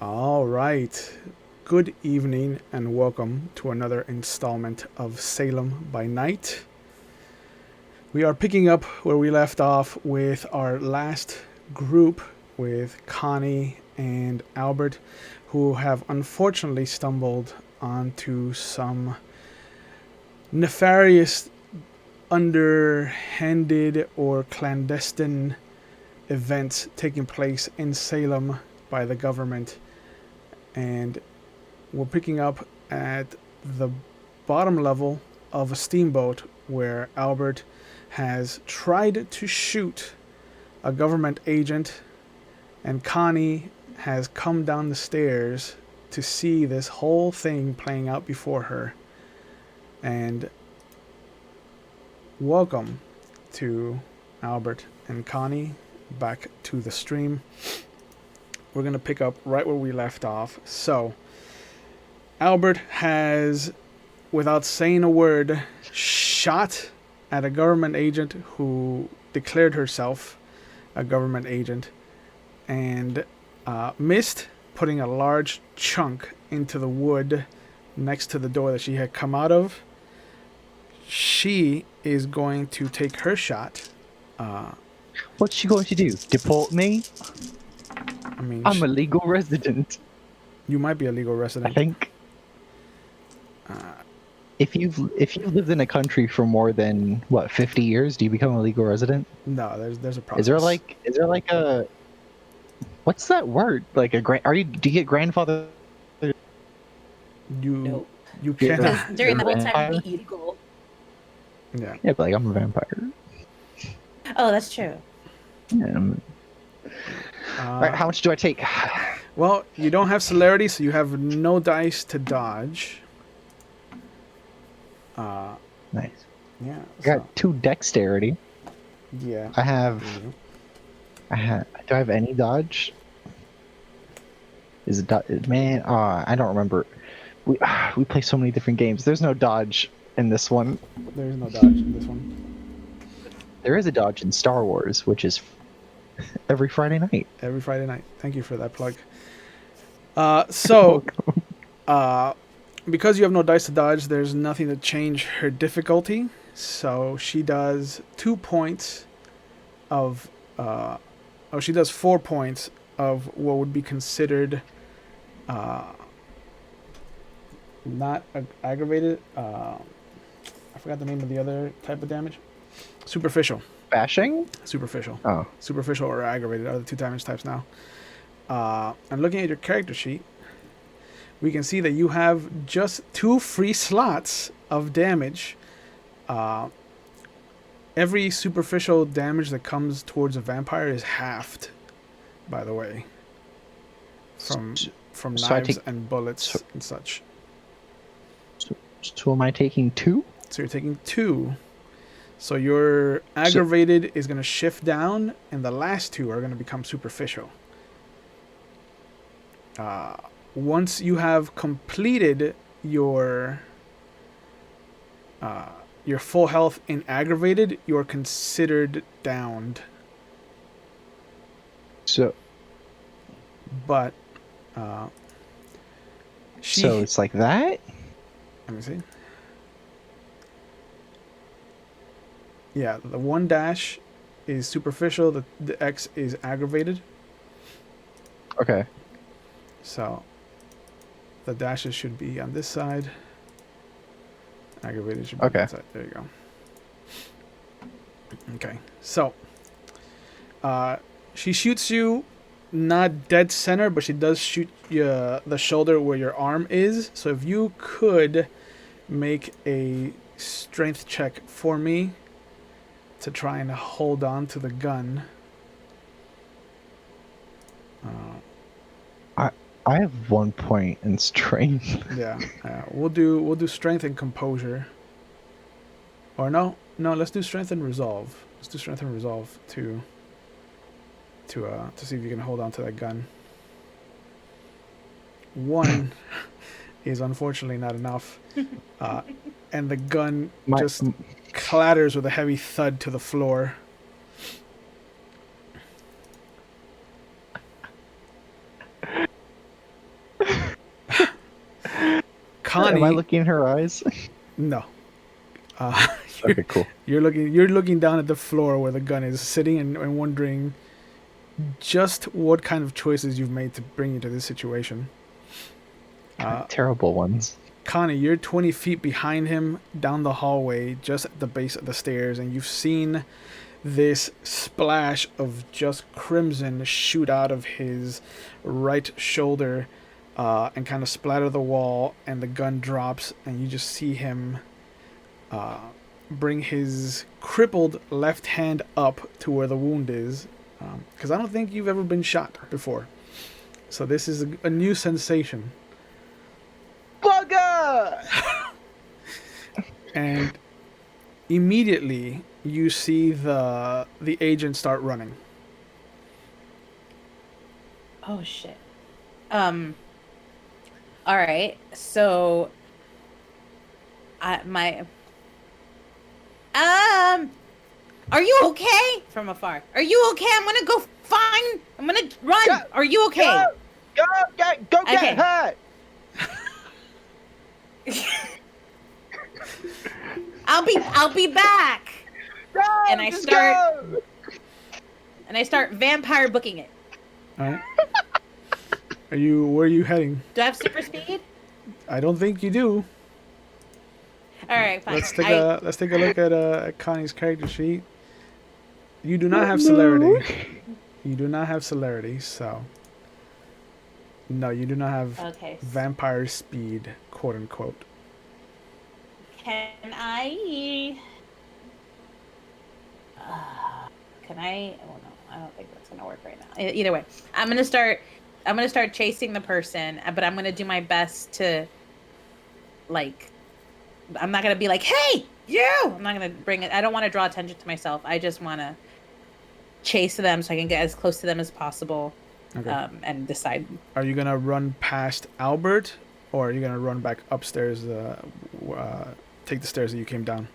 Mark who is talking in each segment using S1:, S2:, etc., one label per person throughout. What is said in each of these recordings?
S1: All right. Good evening and welcome to another installment of Salem by Night. We are picking up where we left off with our last group with Connie and Albert, who have unfortunately stumbled onto some nefarious, underhanded, or clandestine events taking place in Salem by the government. And we're picking up at the bottom level of a steamboat where Albert has tried to shoot a government agent, and Connie has come down the stairs to see this whole thing playing out before her. And welcome to Albert and Connie back to the stream. We're going to pick up right where we left off. So, Albert has, without saying a word, shot at a government agent who declared herself a government agent and missed, putting a large chunk into the wood next to the door that she had come out of. She is going to take her shot.
S2: What's she going to do? Deport me?
S1: I mean,
S2: I'm a legal resident.
S1: You might be a legal resident.
S2: I think. If you've lived in a country for more than 50 years, do you become a legal resident?
S1: No, there's a process.
S2: Is there like a what's that word? Like a do you get grandfather?
S1: You
S3: Because
S1: cannot.
S3: during the whole time it'd be illegal.
S1: Yeah.
S2: Yeah, but like I'm a vampire.
S3: Oh, that's true.
S2: Yeah. Alright, how much do I take?
S1: Well, you don't have celerity, so you have no dice to dodge.
S2: Nice.
S1: Yeah.
S2: I got 2 dexterity.
S1: Yeah.
S2: I have. Do I have any dodge? Is it man? I don't remember. We play so many different games. There's no dodge in this one.
S1: There's no dodge in this one.
S2: There is a dodge in Star Wars, which is every Friday night.
S1: Every Friday night. Thank you for that plug. Because you have no dice to dodge, there's nothing to change her difficulty. So she does 2 points of... she does 4 points of what would be considered... not aggravated. I forgot the name of the other type of damage. Superficial.
S2: Bashing?
S1: Superficial.
S2: Oh.
S1: Superficial or aggravated are the 2 damage types now. And looking at your character sheet, we can see that you have just 2 free slots of damage. Every superficial damage that comes towards a vampire is halved, by the way. From knives and bullets and such.
S2: So am I taking 2?
S1: So you're taking 2. So your aggravated is going to shift down, and the last 2 are going to become superficial. Once you have completed your full health in aggravated, you're considered downed.
S2: So.
S1: But.
S2: So it's like that?
S1: Let me see. Yeah, the one dash is superficial. The X is aggravated.
S2: Okay.
S1: So the dashes should be on this side. Aggravated should be on
S2: Okay.
S1: that side. There you go. Okay. So she shoots you not dead center, but she does shoot you the shoulder where your arm is. So if you could make a strength check for me to try and hold on to the gun.
S2: I have 1 point in strength.
S1: Yeah, we'll do strength and composure. Or no, let's do strength and resolve. Let's do strength and resolve to see if you can hold on to that gun. 1 is unfortunately not enough, and the gun just clatters with a heavy thud to the floor. Connie,
S2: am I looking in her eyes?
S1: No.
S2: Okay, cool.
S1: You're looking down at the floor where the gun is sitting and wondering just what kind of choices you've made to bring you to this situation.
S2: Terrible ones.
S1: Connie, you're 20 feet behind him down the hallway, just at the base of the stairs, and you've seen this splash of just crimson shoot out of his right shoulder and kind of splatter the wall, and the gun drops, and you just see him bring his crippled left hand up to where the wound is, because I don't think you've ever been shot before. So this is a new sensation.
S2: Bugger!
S1: And immediately you see the agent start running.
S3: Oh shit. All right. So are you okay? From afar. Are you okay? I'm gonna go find. I'm gonna run. Are you okay?
S2: Go get hurt!
S3: I'll be back.
S2: Go,
S3: And I start vampire booking it.
S1: All right. Where are you heading?
S3: Do I have super speed?
S1: I don't think you do.
S3: All right, fine.
S1: Let's take a look at Connie's character sheet. You do not have celerity. You do not have celerity, so no, you do not have vampire speed, quote unquote.
S3: Can I? Oh no, I don't think that's gonna work right now. Either way, I'm gonna start chasing the person, but I'm gonna do my best to, like, I'm not gonna be like, "Hey, you!" I'm not gonna bring it. I don't want to draw attention to myself. I just want to chase them so I can get as close to them as possible, and decide.
S1: Are you gonna run past Albert, or are you gonna run back upstairs? Take the stairs that you came down.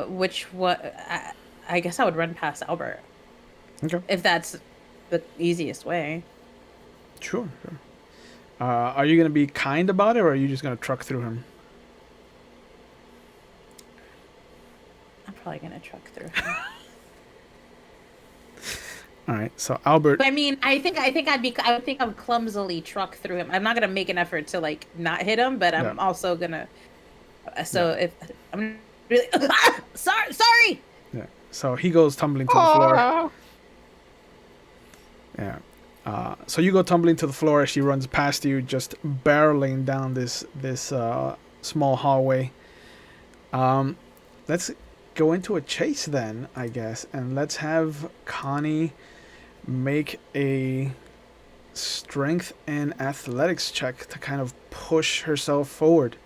S3: Which one? I guess I would run past Albert.
S1: Okay.
S3: If that's the easiest way.
S1: Sure. Are you gonna be kind about it, or are you just gonna truck through him?
S3: I'm probably gonna truck through him.
S1: All right. So Albert.
S3: But I mean, I think I would clumsily truck through him. I'm not gonna make an effort to like not hit him, but I'm also gonna. If I'm really sorry.
S1: Yeah. So he goes tumbling to the floor. Yeah. So you go tumbling to the floor as she runs past you, just barreling down this small hallway. Let's go into a chase then, I guess, and let's have Connie make a strength and athletics check to kind of push herself forward.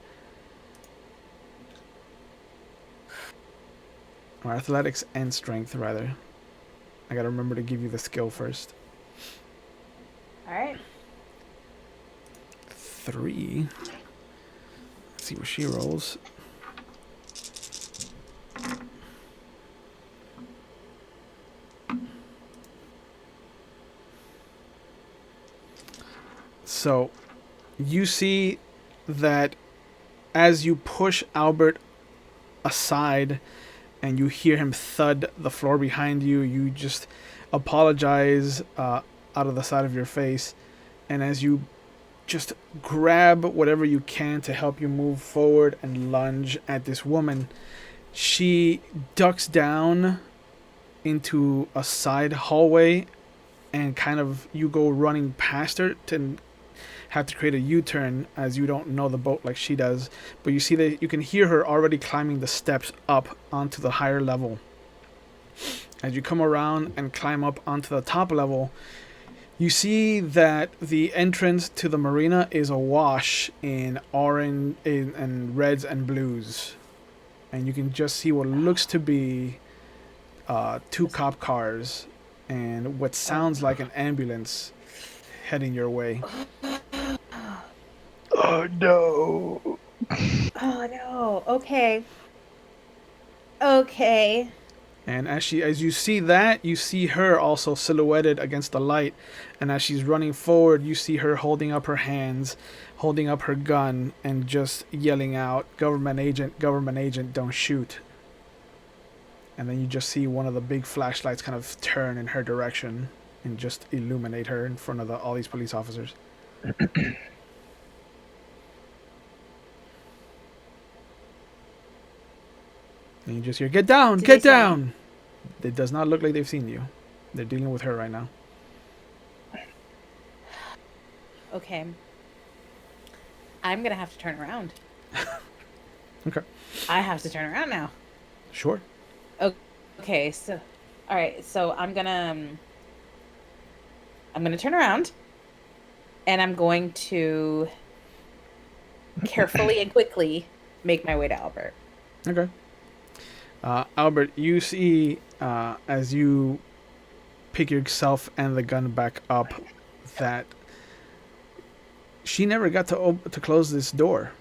S1: Or athletics and strength, rather. I gotta remember to give you the skill first.
S3: All right.
S1: 3. Let's see what she rolls. So, you see that as you push Albert aside and you hear him thud the floor behind you, you just apologize out of the side of your face. And as you just grab whatever you can to help you move forward and lunge at this woman, she ducks down into a side hallway, and kind of you go running past her to have to create a U-turn as you don't know the boat like she does. But you see that you can hear her already climbing the steps up onto the higher level. As you come around and climb up onto the top level, you see that the entrance to the marina is awash in orange and reds and blues. And you can just see what looks to be 2 cop cars and what sounds like an ambulance heading your way.
S2: Oh no.
S3: Oh no. Okay. Okay.
S1: And as you see that, you see her also silhouetted against the light. And as she's running forward, you see her holding up her hands, holding up her gun, and just yelling out, government agent, don't shoot." And then you just see one of the big flashlights kind of turn in her direction and just illuminate her in front of all these police officers. And you just hear, "Get down, get down!" It does not look like they've seen you. They're dealing with her right now.
S3: Okay. I'm gonna have to turn around.
S1: Okay.
S3: I have to turn around now.
S1: Sure.
S3: Okay, so all right, so I'm gonna turn around, and I'm going to carefully and quickly make my way to Albert.
S1: Okay. Albert, you see as you pick yourself and the gun back up that she never got to close this door.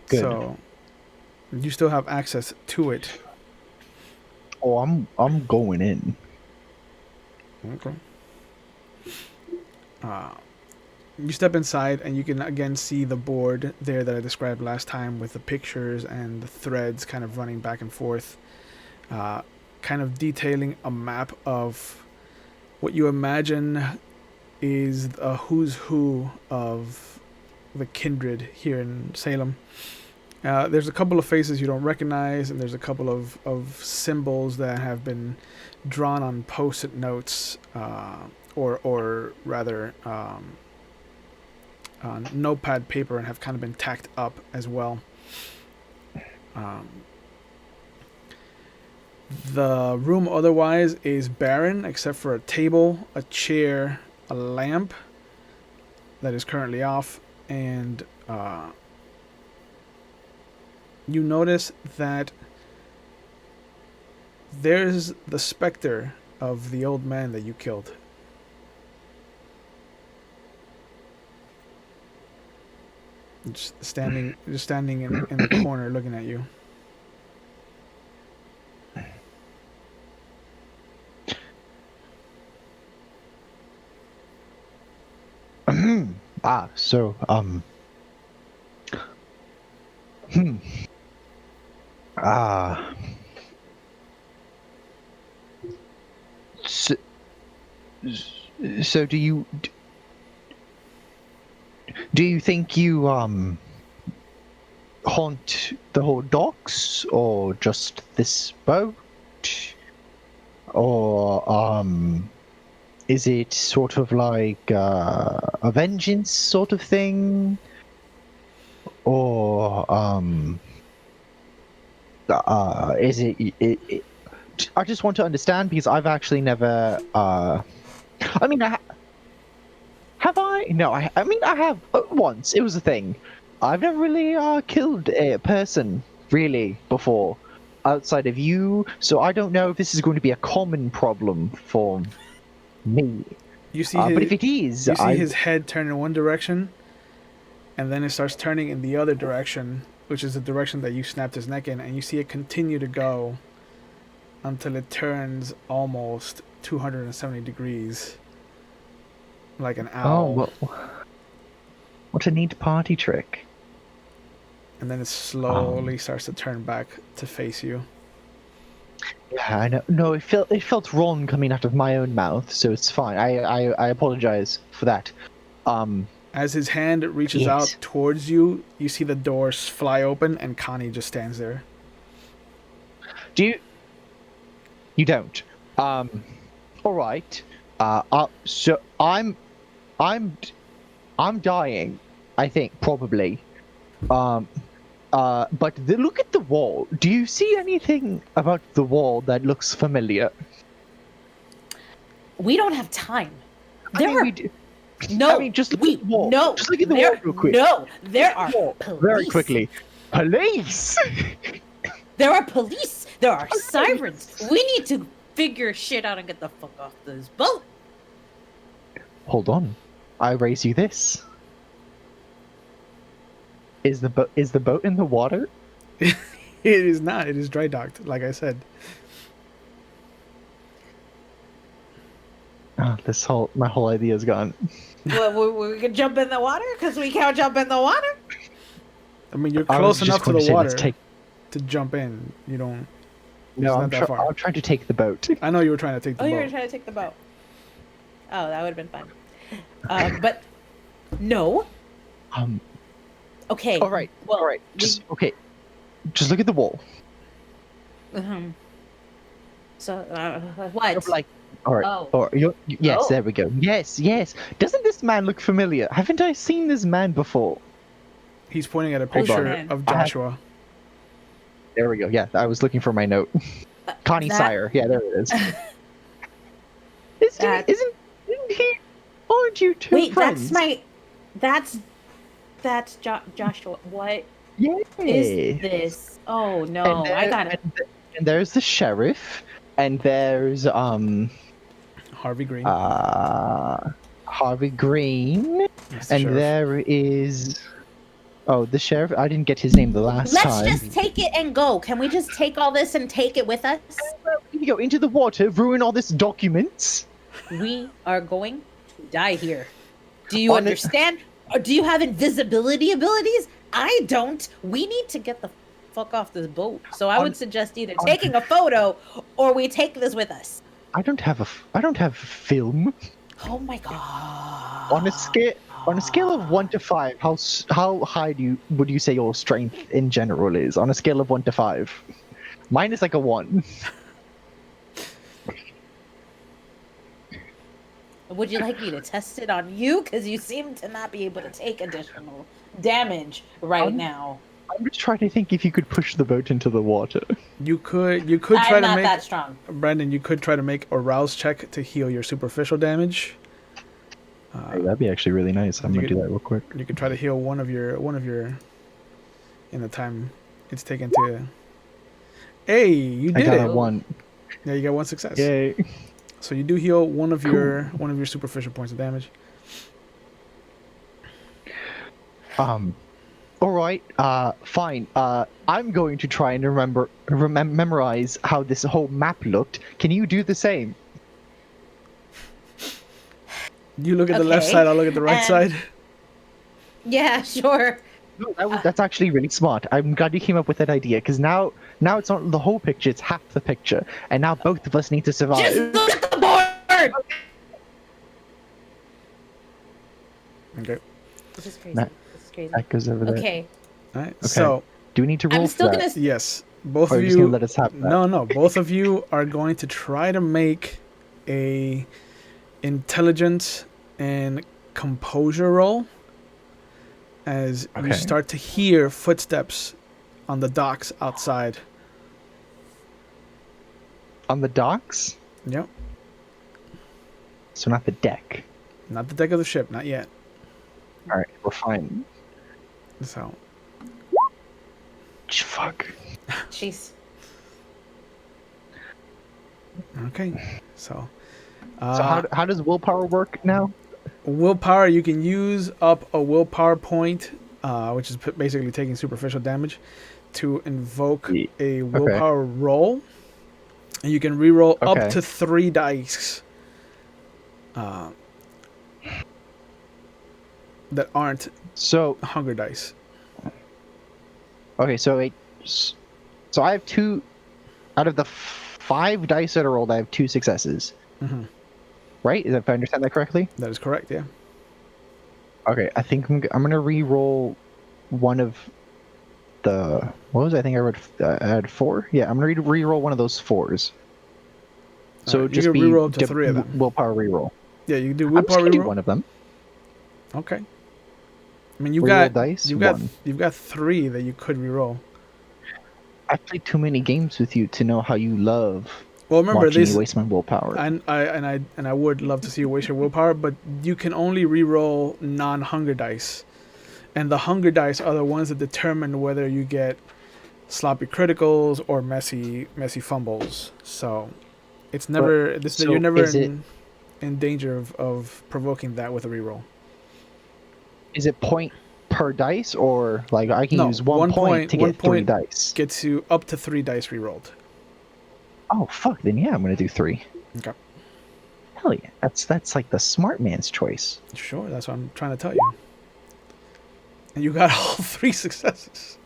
S2: Good.
S1: So you still have access to it.
S2: Oh, I'm going in.
S1: Okay. You step inside and you can again see the board there that I described last time with the pictures and the threads kind of running back and forth, kind of detailing a map of what you imagine is a who's who of the kindred here in Salem. There's a couple of faces you don't recognize, and there's a couple of symbols that have been drawn on post-it notes, or rather on notepad paper, and have kind of been tacked up as well. The room otherwise is barren except for a table, a chair, a lamp that is currently off, and you notice that there's the specter of the old man that you killed. Just standing in the corner looking at you.
S2: So, so do you think you haunt the whole docks, or just this boat, or is it sort of like a vengeance sort of thing, or is it? I just want to understand, because I've actually never. I mean, have I? No, I mean, I have once. It was a thing. I've never really killed a person really before, outside of you. So I don't know if this is going to be a common problem for me.
S1: You see,
S2: but if it is,
S1: you see his head turn in one direction, and then it starts turning in the other direction, which is the direction that you snapped his neck in, and you see it continue to go until it turns almost 270 degrees, like an owl.
S2: Oh, what a neat party trick.
S1: and then it slowly starts to turn back to face you.
S2: Yeah, I know. No, it felt wrong coming out of my own mouth, so it's fine. I apologize for that.
S1: As his hand reaches
S2: Yes.
S1: out towards you, you see the doors fly open, and Connie just stands there.
S2: Do you? You don't. All right. So I'm dying. I think probably. But look at the wall. Do you see anything about the wall that looks familiar?
S3: We don't have time.
S2: I mean, we do.
S3: No,
S2: I mean, just look at the wall.
S3: No,
S2: Just look at the wall real quick.
S3: No, there are police.
S2: Very quickly. Police!
S3: There are police. There are sirens. We need to figure shit out and get the fuck off this boat.
S2: Hold on. I raise you this. Is the boat in the water?
S1: It is not. It is dry docked, like I said.
S2: Oh, my whole idea is gone.
S3: Well, we can jump in the water because we can't jump in the water.
S1: I mean, you're close enough to the
S2: say,
S1: water to jump in. You don't.
S2: No,
S1: not that far.
S2: I'm trying to take the boat.
S1: I know you were trying to take the boat.
S3: You were trying to take the boat. Oh, that would have been fun. But no. Okay.
S2: All right.
S3: Well,
S2: all right. Okay. Just look at the wall.
S3: So what?
S2: Like, all right.
S3: Oh.
S2: Or yes,
S3: Oh.
S2: there we go. Yes. Doesn't this man look familiar? Haven't I seen this man before?
S1: He's pointing at a
S3: Hold on.
S1: picture of Joshua.
S2: There we go. Yeah, I was looking for my note. Connie Sire. Yeah, there it is. Isn't he? Aren't you two
S3: Wait,
S2: friends?
S3: that's Joshua. What
S2: Yeah.
S3: is this? Oh no, I got it.
S2: And there's the sheriff, and there's
S1: Harvey Green.
S2: Harvey Green,
S1: That's the
S2: and
S1: sheriff.
S2: there is the sheriff. I didn't get his name the last time.
S3: Let's just take it and go. Can we just take all this and take it with us?
S2: You go into the water, ruin all this documents.
S3: We are going to die here. Do you understand? Or do you have invisibility abilities? I don't. We need to get the fuck off this boat. So I would suggest either taking a photo or we take this with us.
S2: I don't have film.
S3: Oh my god.
S2: On a scale of 1 to 5, how high would you say your strength in general is? On a scale of 1 to 5, mine is like a 1.
S3: Would you like me to test it on you? Because you seem to not be able to take additional damage right now.
S2: I'm just trying to think if you could push the boat into the water.
S1: You could try
S3: I'm
S1: to
S3: not
S1: make
S3: that strong.
S1: Brandon. You could try to make a rouse check to heal your superficial damage.
S2: Hey, that'd be actually really nice. I'm
S1: you
S2: gonna do
S1: could-
S2: that real quick.
S1: You could try to heal one of your in the time it's taken to. Hey, you
S2: I
S1: did
S2: got
S1: it!
S2: a 1.
S1: Yeah, you got one success.
S2: Yay.
S1: So you do heal one of your superficial points of damage.
S2: All right. Fine. I'm going to try and memorize how this whole map looked. Can you do the same?
S1: You look at the left
S3: Okay,
S1: side. I'll look at the right
S3: and-
S1: side.
S3: Yeah, sure.
S2: No, that's actually really smart. I'm glad you came up with that idea, because now it's not the whole picture, it's half the picture. And now both of us need to survive.
S3: Just look at the board!
S1: Okay.
S3: This is crazy.
S2: That-
S3: This is crazy.
S2: That goes over there.
S3: Okay.
S1: All right. So
S2: Do we need to roll
S3: I'm
S2: for
S3: still
S2: that?
S3: gonna...
S1: yes, both
S2: Or
S1: of
S2: you're just gonna
S1: you.
S2: let us have that?
S1: No, both of you are going to try to make a intelligence and composure roll as you
S2: Okay.
S1: start to hear footsteps on the docks outside.
S2: On the docks?
S1: Yep.
S2: So not the deck.
S1: Not the deck of the ship, not yet.
S2: Alright, we're fine.
S1: So
S2: Fuck.
S3: Jeez.
S1: okay. So
S2: So how does willpower work now?
S1: willpower, you can use up a willpower point, which is basically taking superficial damage, to invoke a willpower roll. And you can reroll
S2: Okay.
S1: up to 3 dice that aren't
S2: So
S1: hunger dice.
S2: Okay, so so I have two out of the 5 dice that are rolled. I have 2 successes.
S1: Hmm.
S2: Right? If I understand that correctly.
S1: That is correct. Yeah.
S2: Okay, I think I'm gonna re-roll one of the what was it? I think I had 4. Yeah, I'm gonna re-roll one of those 4s. So
S1: You
S2: just
S1: can
S2: be
S1: reroll up to 3 of them.
S2: willpower re-roll.
S1: Yeah, you can do
S2: I'm just
S1: willpower
S2: gonna do
S1: reroll.
S2: one of them.
S1: Okay. I mean,
S2: Reroll dice. One.
S1: you've got 3 that you could reroll.
S2: I've played too many games with you to know how you love
S1: Well, remember
S2: watching me
S1: this.
S2: waste my willpower.
S1: I would love to see you waste your willpower, but you can only reroll non-hunger dice, and the hunger dice are the ones that determine whether you get sloppy criticals or messy fumbles. So it's never
S2: so
S1: you're never
S2: is it
S1: in danger of provoking that with a reroll.
S2: is it point per dice, or like I can
S1: No,
S2: use 1 point to
S1: one
S2: get 3
S1: point
S2: dice?
S1: gets you up to 3 dice rerolled.
S2: Oh fuck! Then yeah, I'm gonna do 3.
S1: Okay.
S2: Hell yeah, that's like the smart man's choice.
S1: Sure, that's what I'm trying to tell you. And you got all 3 successes.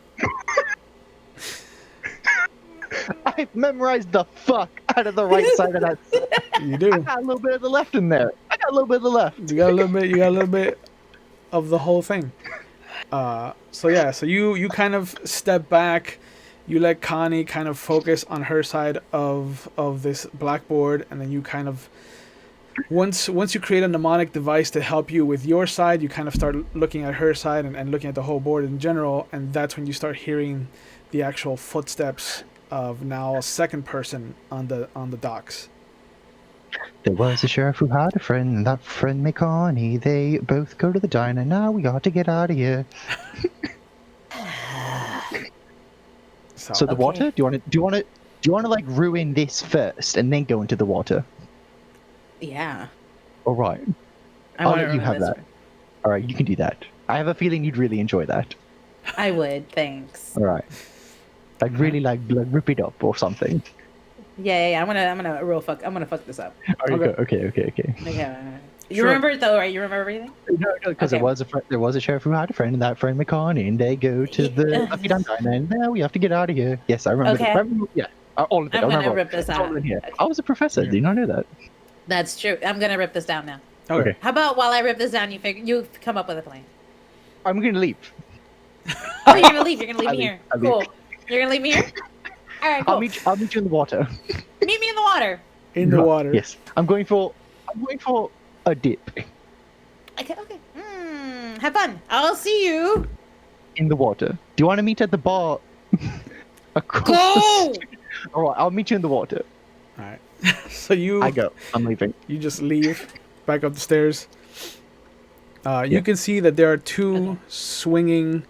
S2: I memorized the fuck out of the right side of that.
S1: You do.
S2: I got a little bit of the left in there. I got a little bit of the left.
S1: You got a little bit of the whole thing. So yeah, so you kind of step back, you let Connie kind of focus on her side of this blackboard, and then you kind of once you create a mnemonic device to help you with your side, you kind of start looking at her side and looking at the whole board in general, and that's when you start hearing the actual footsteps of now a second person on the docks.
S2: There was a sheriff who had a friend, and that friend made Connie. They both go to the diner. Now we got to get out of here. So the
S3: Okay.
S2: water? Do you want to like ruin this first and then go into the water?
S3: Yeah.
S2: All right.
S3: I
S2: I'll
S3: wanna
S2: let you
S3: ruin
S2: have
S3: this
S2: that.
S3: one.
S2: All right, you can do that. I have a feeling you'd really enjoy that.
S3: I would, thanks.
S2: All right. I'd really like rip it up or something.
S3: Yeah. I'm gonna fuck this up.
S2: Okay.
S3: Okay. You
S1: Sure.
S3: remember it though, right? You remember everything?
S2: No, because
S3: Okay.
S2: there was a sheriff who had a friend, and that friend McCarney, and they go to the Lucky Dun Diner, and now we have to get out of here. Yes, I remember.
S3: Okay.
S2: Yeah, all of it.
S3: I'm
S2: I
S3: gonna
S2: remember.
S3: rip this
S2: It's all
S3: out.
S2: in here.
S3: Okay.
S2: I was a professor.
S1: Okay.
S2: Did you not know that?
S3: That's true. I'm gonna rip this down now.
S1: Okay.
S3: How about while I rip this down, you come up with a plan?
S2: I'm gonna leave.
S3: Oh, you're gonna leave. You're gonna leave
S2: I'll
S3: me
S2: leave.
S3: here.
S2: I'll leave.
S3: Cool. You're gonna leave me here. All right. Cool.
S2: I'll meet you in the water.
S3: Meet me in the water.
S1: In the water.
S2: Yes, I'm going for a dip
S3: Okay. Have fun. I'll see you.
S2: in the water. Do you want to meet at the bar? Across the
S3: Go.
S2: street? All right, I'll meet you in the water.
S1: All right. So
S2: I go. I'm leaving.
S1: you just leave back up the stairs. You
S2: Yeah.
S1: can see that there are 2
S3: Okay.
S1: swinging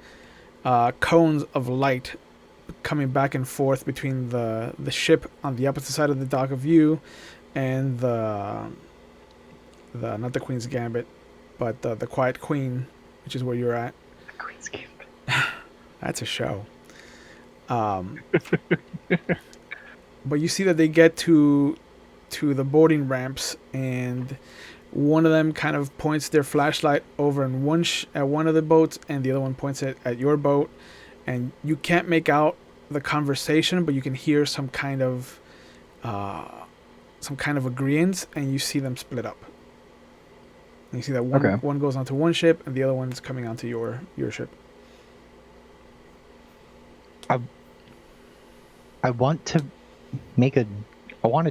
S1: cones of light coming back and forth between the ship on the opposite side of the dock of you and the not the Queen's Gambit, but the Quiet Queen, which is where you're at.
S2: Queen's Gambit.
S1: That's a show. But you see that they get to the boarding ramps, and one of them kind of points their flashlight over in at one of the boats, and the other one points it at your boat, and you can't make out the conversation, but you can hear some kind of agreement, and you see them split up. And you see that one goes onto one ship, and the other one's coming onto your ship.
S2: I want to make a. I want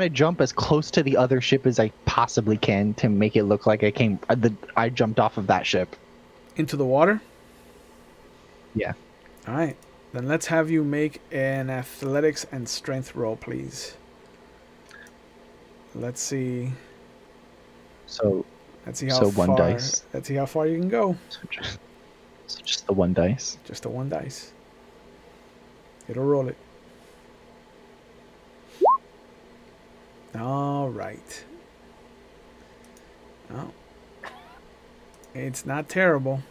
S2: to jump as close to the other ship as I possibly can to make it look like I jumped off of that ship.
S1: Into the water?
S2: Yeah.
S1: All right. Then let's have you make an athletics and strength roll, please. Let's see.
S2: So
S1: Let's see how
S2: one
S1: far.
S2: dice.
S1: Let's see how far you can go.
S2: So just the 1 dice.
S1: Just the 1 dice. It'll roll it. All right. Oh. It's not terrible.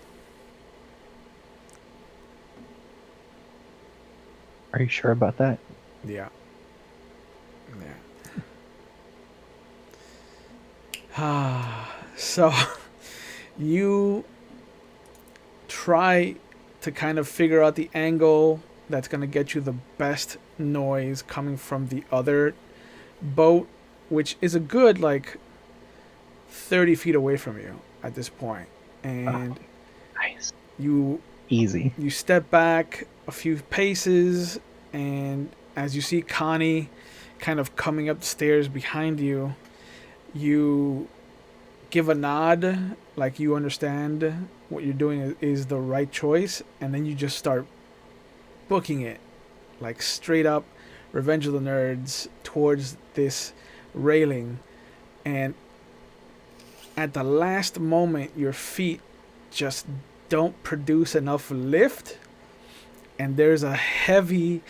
S2: Are you sure about that?
S1: Yeah. So you try to kind of figure out the angle that's going to get you the best noise coming from the other boat, which is a good like 30 feet away from you at this point. And
S2: Nice.
S1: you
S2: Easy.
S1: step back a few paces, and as you see Connie kind of coming up the stairs behind you, you give a nod like you understand what you're doing is the right choice, and then you just start booking it like straight up Revenge of the Nerds towards this railing. And at the last moment your feet just don't produce enough lift, and there's a heavy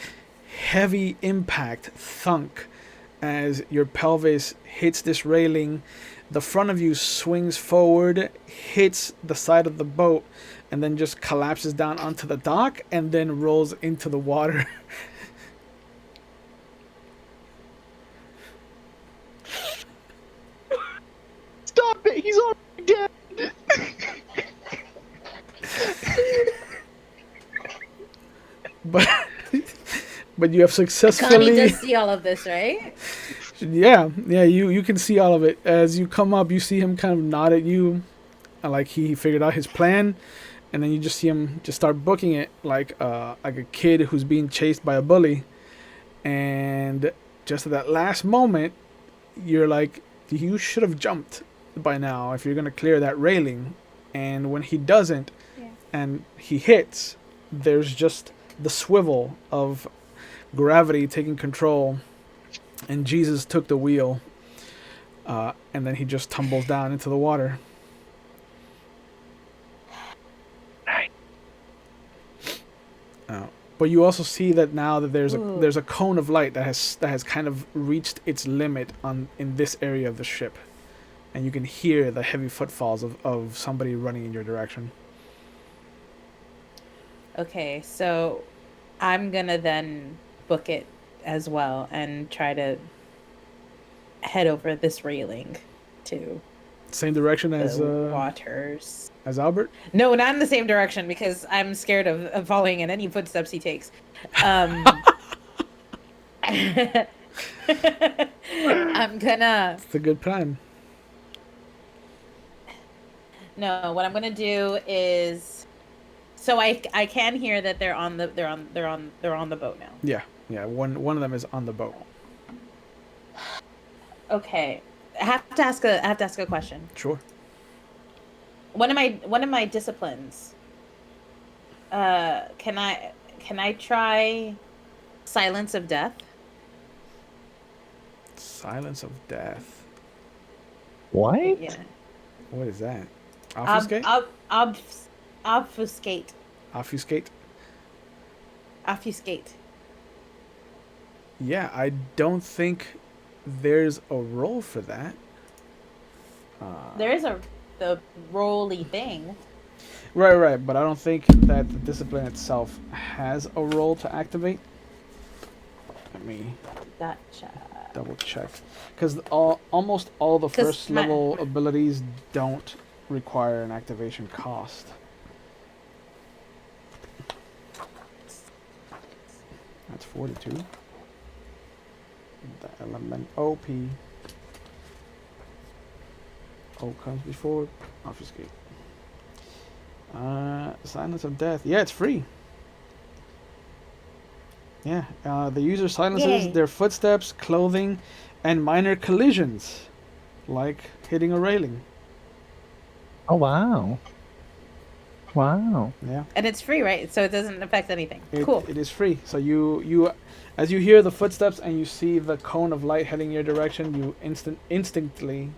S1: impact thunk as your pelvis hits this railing. The front of you swings forward, hits the side of the boat, and then just collapses down onto the dock and then rolls into the water.
S2: Stop it! He's already dead!
S1: But you have
S3: Connie
S1: successfully...
S3: does see all of this, right?
S1: Yeah, you can see all of it. As you come up, you see him kind of nod at you, like he figured out his plan, and then you just see him just start booking it like a kid who's being chased by a bully. And just at that last moment, you're like, you should have jumped by now if you're gonna clear that railing. And when he doesn't, and he hits, there's just the swivel of gravity taking control, and Jesus took the wheel, and then he just tumbles down into the water. But you also see that now that there's a cone of light that has kind of reached its limit in this area of the ship, and you can hear the heavy footfalls of somebody running in your direction.
S3: Okay, so I'm gonna then book it as well and try to head over this railing to
S1: Same direction as
S3: waters.
S1: As Albert?
S3: No, not in the same direction because I'm scared of following in any footsteps he takes. I'm gonna...
S1: It's a good plan.
S3: No, what I'm gonna do is... So I can hear that they're on the boat now.
S1: Yeah. One of them is on the boat.
S3: Okay. I have to ask a question.
S1: Sure.
S3: One of my disciplines. Can I try Silence of Death?
S1: Silence of Death.
S2: What?
S3: Yeah.
S1: What is that? Obfuscate?
S3: Obfuscate.
S1: Obfuscate?
S3: Obfuscate.
S1: Yeah, I don't think there's a role for that.
S3: There is the roly thing.
S1: Right, but I don't think that the discipline itself has a role to activate. Let me
S3: Gotcha.
S1: double check. Because almost all the
S3: 'Cause
S1: first level abilities don't require an activation cost. That's 42. The element OP. O comes before obfuscate. Silence of Death. Yeah, it's free. Yeah, the user silences
S3: Yay.
S1: their footsteps, clothing, and minor collisions, like hitting a railing.
S2: Oh, wow. Wow.
S1: Yeah.
S3: And it's free, right? So it doesn't affect anything.
S1: It,
S3: Cool.
S1: It is free. So you, as you hear the footsteps and you see the cone of light heading your direction, you instinctively,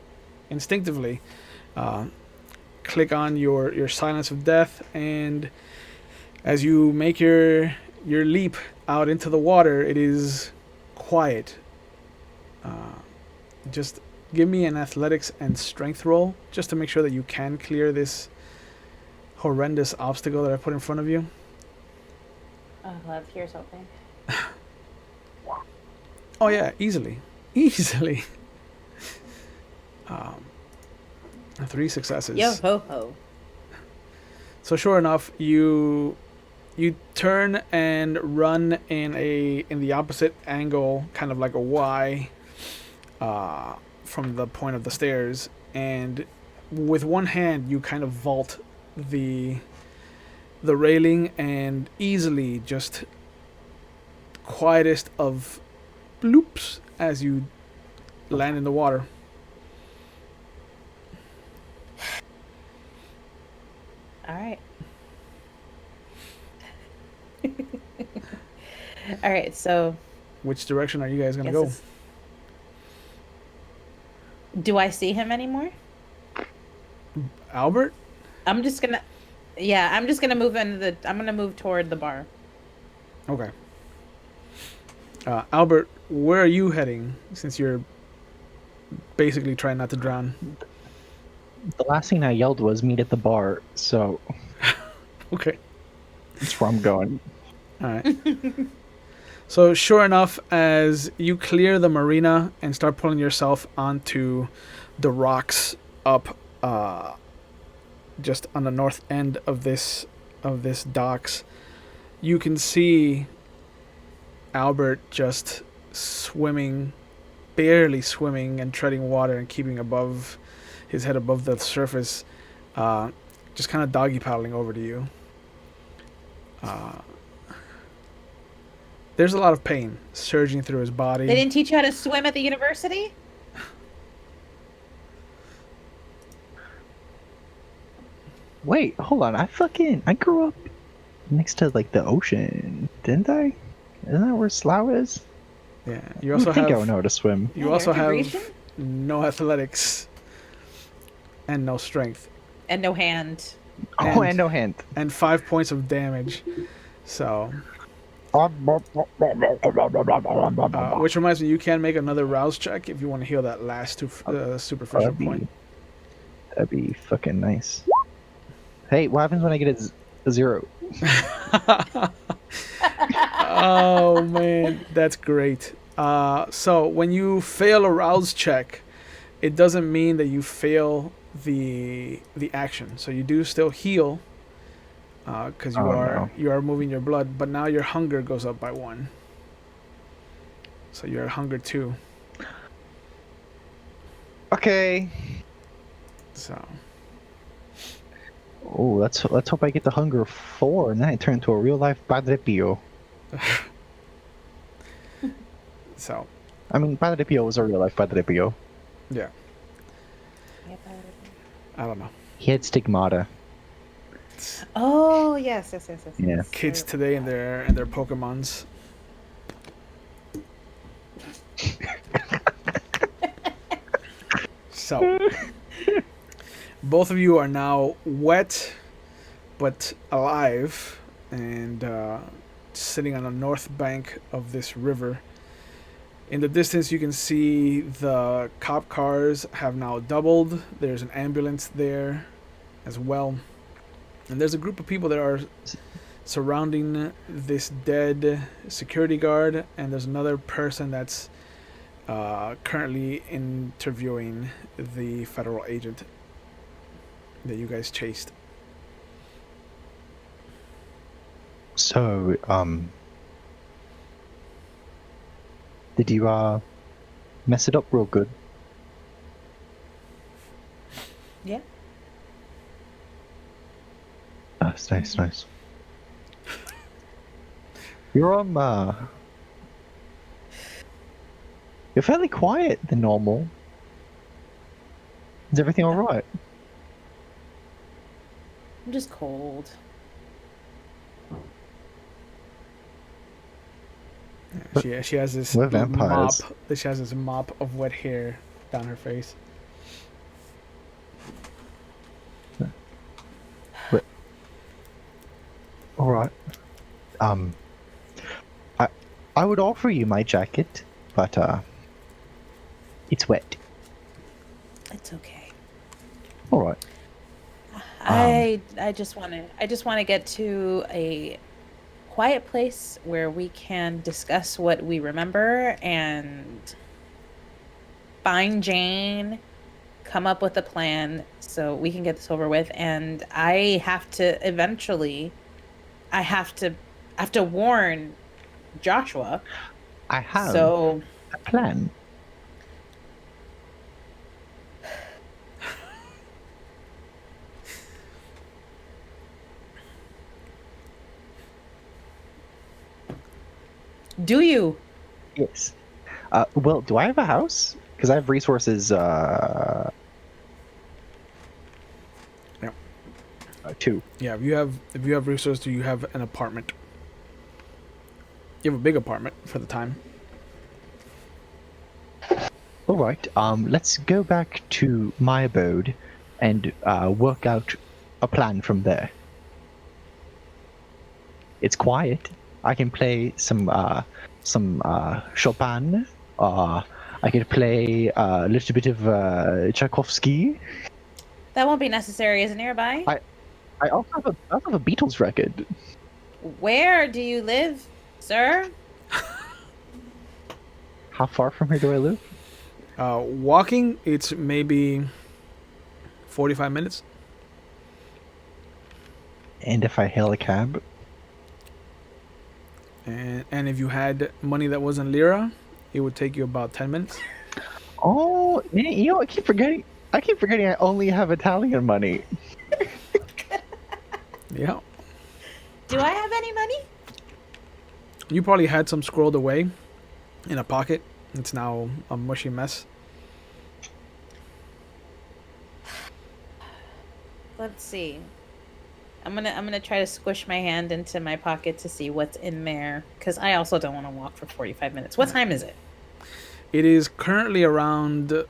S1: click on your Silence of Death, and as you make your leap out into the water, it is quiet. Just give me an athletics and strength roll, just to make sure that you can clear this horrendous obstacle that I put in front of you.
S3: Oh, love, here's hoping.
S1: Oh yeah, easily. 3 successes.
S3: Yo ho ho.
S1: So sure enough, you turn and run in the opposite angle, kind of like a Y, from the point of the stairs, and with one hand you kind of vault the railing and easily just quietest of bloops as you land in the water.
S3: All right. All right. So,
S1: Which direction are you guys gonna
S3: guess
S1: go?
S3: it's- do I see him anymore?
S1: Albert?
S3: I'm just gonna. Yeah, I'm just gonna move into the. I'm gonna move toward the bar.
S1: Okay. Albert, where are you heading since you're basically trying not to drown?
S2: The last thing I yelled was meet at the bar, so
S1: Okay.
S2: that's where I'm going.
S1: All right. So sure enough, as you clear the marina and start pulling yourself onto the rocks up, just on the north end of this docks, you can see Albert just swimming, barely swimming and treading water and keeping above his head above the surface, just kind of doggy paddling over to you. There's a lot of pain surging through his body.
S3: They didn't teach you how to swim at the university?
S2: Wait, hold on. I grew up next to like the ocean, didn't I? Isn't that where Slough is?
S1: Yeah. You
S2: I
S1: also
S2: think I would
S1: have
S2: know how to swim.
S1: you
S3: Yeah,
S1: also
S3: aren't you
S1: have
S3: Grecian?
S1: no athletics and no strength
S3: And no hand.
S2: Oh,
S1: And-
S2: and no hand.
S1: and 5 points of damage. So, which reminds me, you can make another rouse check if you want to heal that last superficial
S2: that'd be-
S1: point.
S2: That'd be fucking nice. Hey, what happens when I get a 0?
S1: Oh man, that's great. So when you fail a rouse check, it doesn't mean that you fail the action. So you do still heal, because you are moving your blood, but now your hunger goes up by 1. So you're at hunger 2.
S2: Okay.
S1: So
S2: Oh, let's hope I get the hunger 4, and then I turn into a real life Padre Pio.
S1: so
S2: I mean, Padre Pio was a real life Padre Pio.
S1: yeah, I don't know.
S2: He had stigmata.
S3: Oh yes.
S2: Yeah.
S1: Kids today and their Pokemons. So, both of you are now wet, but alive, and sitting on the north bank of this river. In the distance, you can see the cop cars have now doubled. There's an ambulance there as well. And there's a group of people that are surrounding this dead security guard, and there's another person that's currently interviewing the federal agent that you guys chased.
S2: So, did you mess it up real good?
S3: Yeah.
S2: Nice. You're you're fairly quiet than normal. Is everything alright?
S3: I'm just cold.
S1: She has this
S2: We're
S1: mop.
S2: vampires.
S1: She has this mop of wet hair down her face.
S2: Alright. I would offer you my jacket, but it's wet.
S3: It's okay.
S2: Alright.
S3: I just want to get to a quiet place where we can discuss what we remember and find Jane come up with a plan so we can get this over with. And I have to eventually, I have to warn Joshua.
S2: I have
S3: So
S2: a plan.
S3: do you?
S2: Yes. Well, do I have a house? Because I have resources. Two.
S1: Yeah, if you have resources, you have an apartment. You have a big apartment for the time.
S2: All right. Let's go back to my abode and work out a plan from there. It's quiet. I can play some Chopin. I can play a little bit of Tchaikovsky.
S3: That won't be necessary. Is it nearby?
S2: I also have a Beatles record.
S3: Where do you live, sir?
S2: How far from here do I live?
S1: Walking, it's maybe 45 minutes.
S2: And if I hail a cab?
S1: And if you had money that wasn't lira, it would take you about 10 minutes.
S2: Oh, man, you know, I keep forgetting I only have Italian money.
S1: Yeah.
S3: Do I have any money?
S1: You probably had some squirreled away in a pocket. It's now a mushy mess.
S3: Let's see. I'm gonna try to squish my hand into my pocket to see what's in there, because I also don't want to walk for 45 minutes. What time is it?
S1: It is currently around 2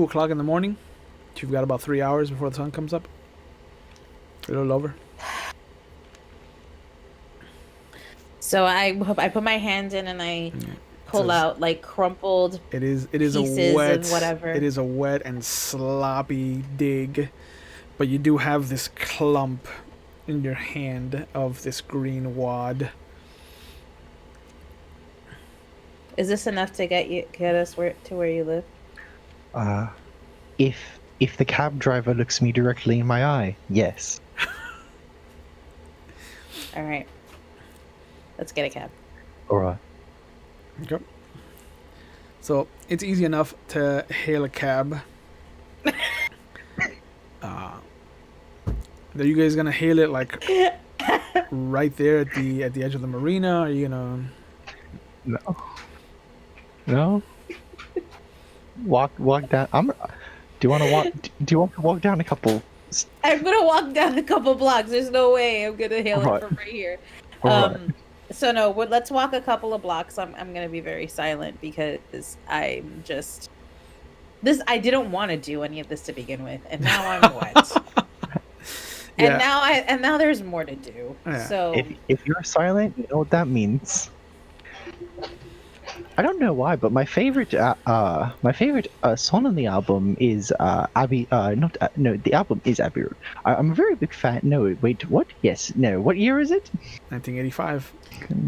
S1: o'clock in the morning. You've got about 3 hours before the sun comes up. A little over.
S3: So I put my hand in and I pull out like crumpled
S1: It is
S3: pieces
S1: a wet
S3: of whatever.
S1: It is a wet and sloppy dig, but you do have this clump in your hand of this green wad.
S3: Is this enough to get us to where you live?
S2: If the cab driver looks me directly in my eye, yes.
S3: All right. Let's get a cab.
S2: All right.
S1: Okay. So it's easy enough to hail a cab. Are you guys gonna hail it like right there at the edge of the marina? Are you gonna?
S2: No. No. Walk down. Do you want to walk? Do you want to walk down a couple?
S3: I'm gonna walk down a couple blocks. There's no way I'm gonna hail
S2: Alright.
S3: it from right here.
S2: Alright.
S3: So no, let's walk a couple of blocks. I'm gonna be very silent because I'm just this. I didn't want to do any of this to begin with, and now I'm wet.
S1: Yeah.
S3: And now there's more to do.
S1: Yeah.
S3: So
S2: If you're silent, you know what that means. I don't know why, but my favorite song on the album is Abbey. The album is Abbey Road. I'm a very big fan. No, wait, what? Yes, no. What year is it?
S1: 1985.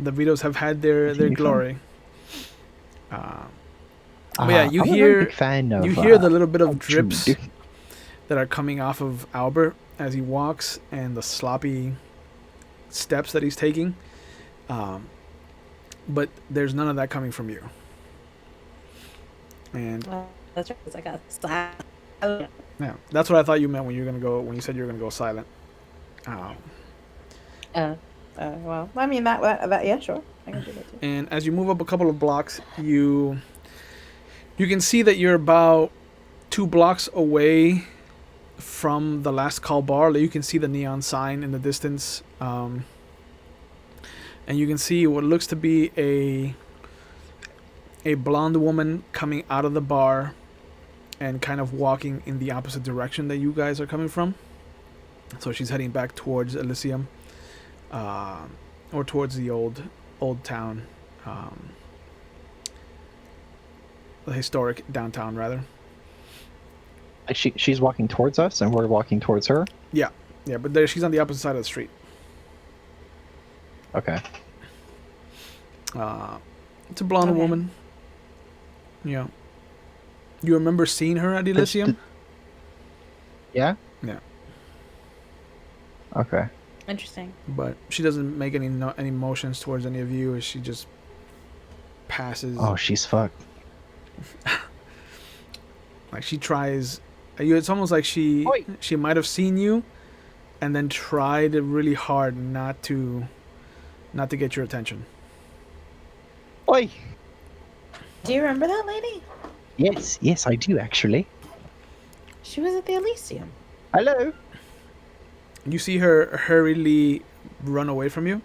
S1: The Beatles have had their glory. But yeah, you
S2: I'm a very
S1: hear
S2: big fan of,
S1: the little bit of drips
S2: Jude.
S1: that are coming off of Albert as he walks, and the sloppy steps that he's taking. But there's none of that coming from you. And
S3: that's right. 'Cause I got silent.
S1: yeah, that's what I thought you meant when you said you were gonna go silent.
S3: Well, I mean that yeah, sure. I can do that too.
S1: And as you move up a couple of blocks, you can see that you're about 2 blocks away from the last call bar. You can see the neon sign in the distance, and you can see what looks to be a blonde woman coming out of the bar and kind of walking in the opposite direction that you guys are coming from. So she's heading back towards Elysium, or towards the old town, the historic downtown rather.
S2: She's walking towards us, and we're walking towards her.
S1: Yeah, but she's on the opposite side of the street.
S2: Okay.
S1: It's a blonde
S3: Okay.
S1: woman. Yeah. You remember seeing her at Elysium?
S2: Yeah.
S1: Yeah.
S2: Okay.
S3: Interesting.
S1: But she doesn't make any motions towards any of you. She just passes.
S2: Oh, she's fucked.
S1: Like she tries. It's almost like she might have seen you, and then tried really hard not to get your attention.
S2: Oi.
S3: Do you remember that lady?
S2: Yes, I do actually.
S3: She was at the Elysium.
S2: Hello.
S1: You see her hurriedly run away from you.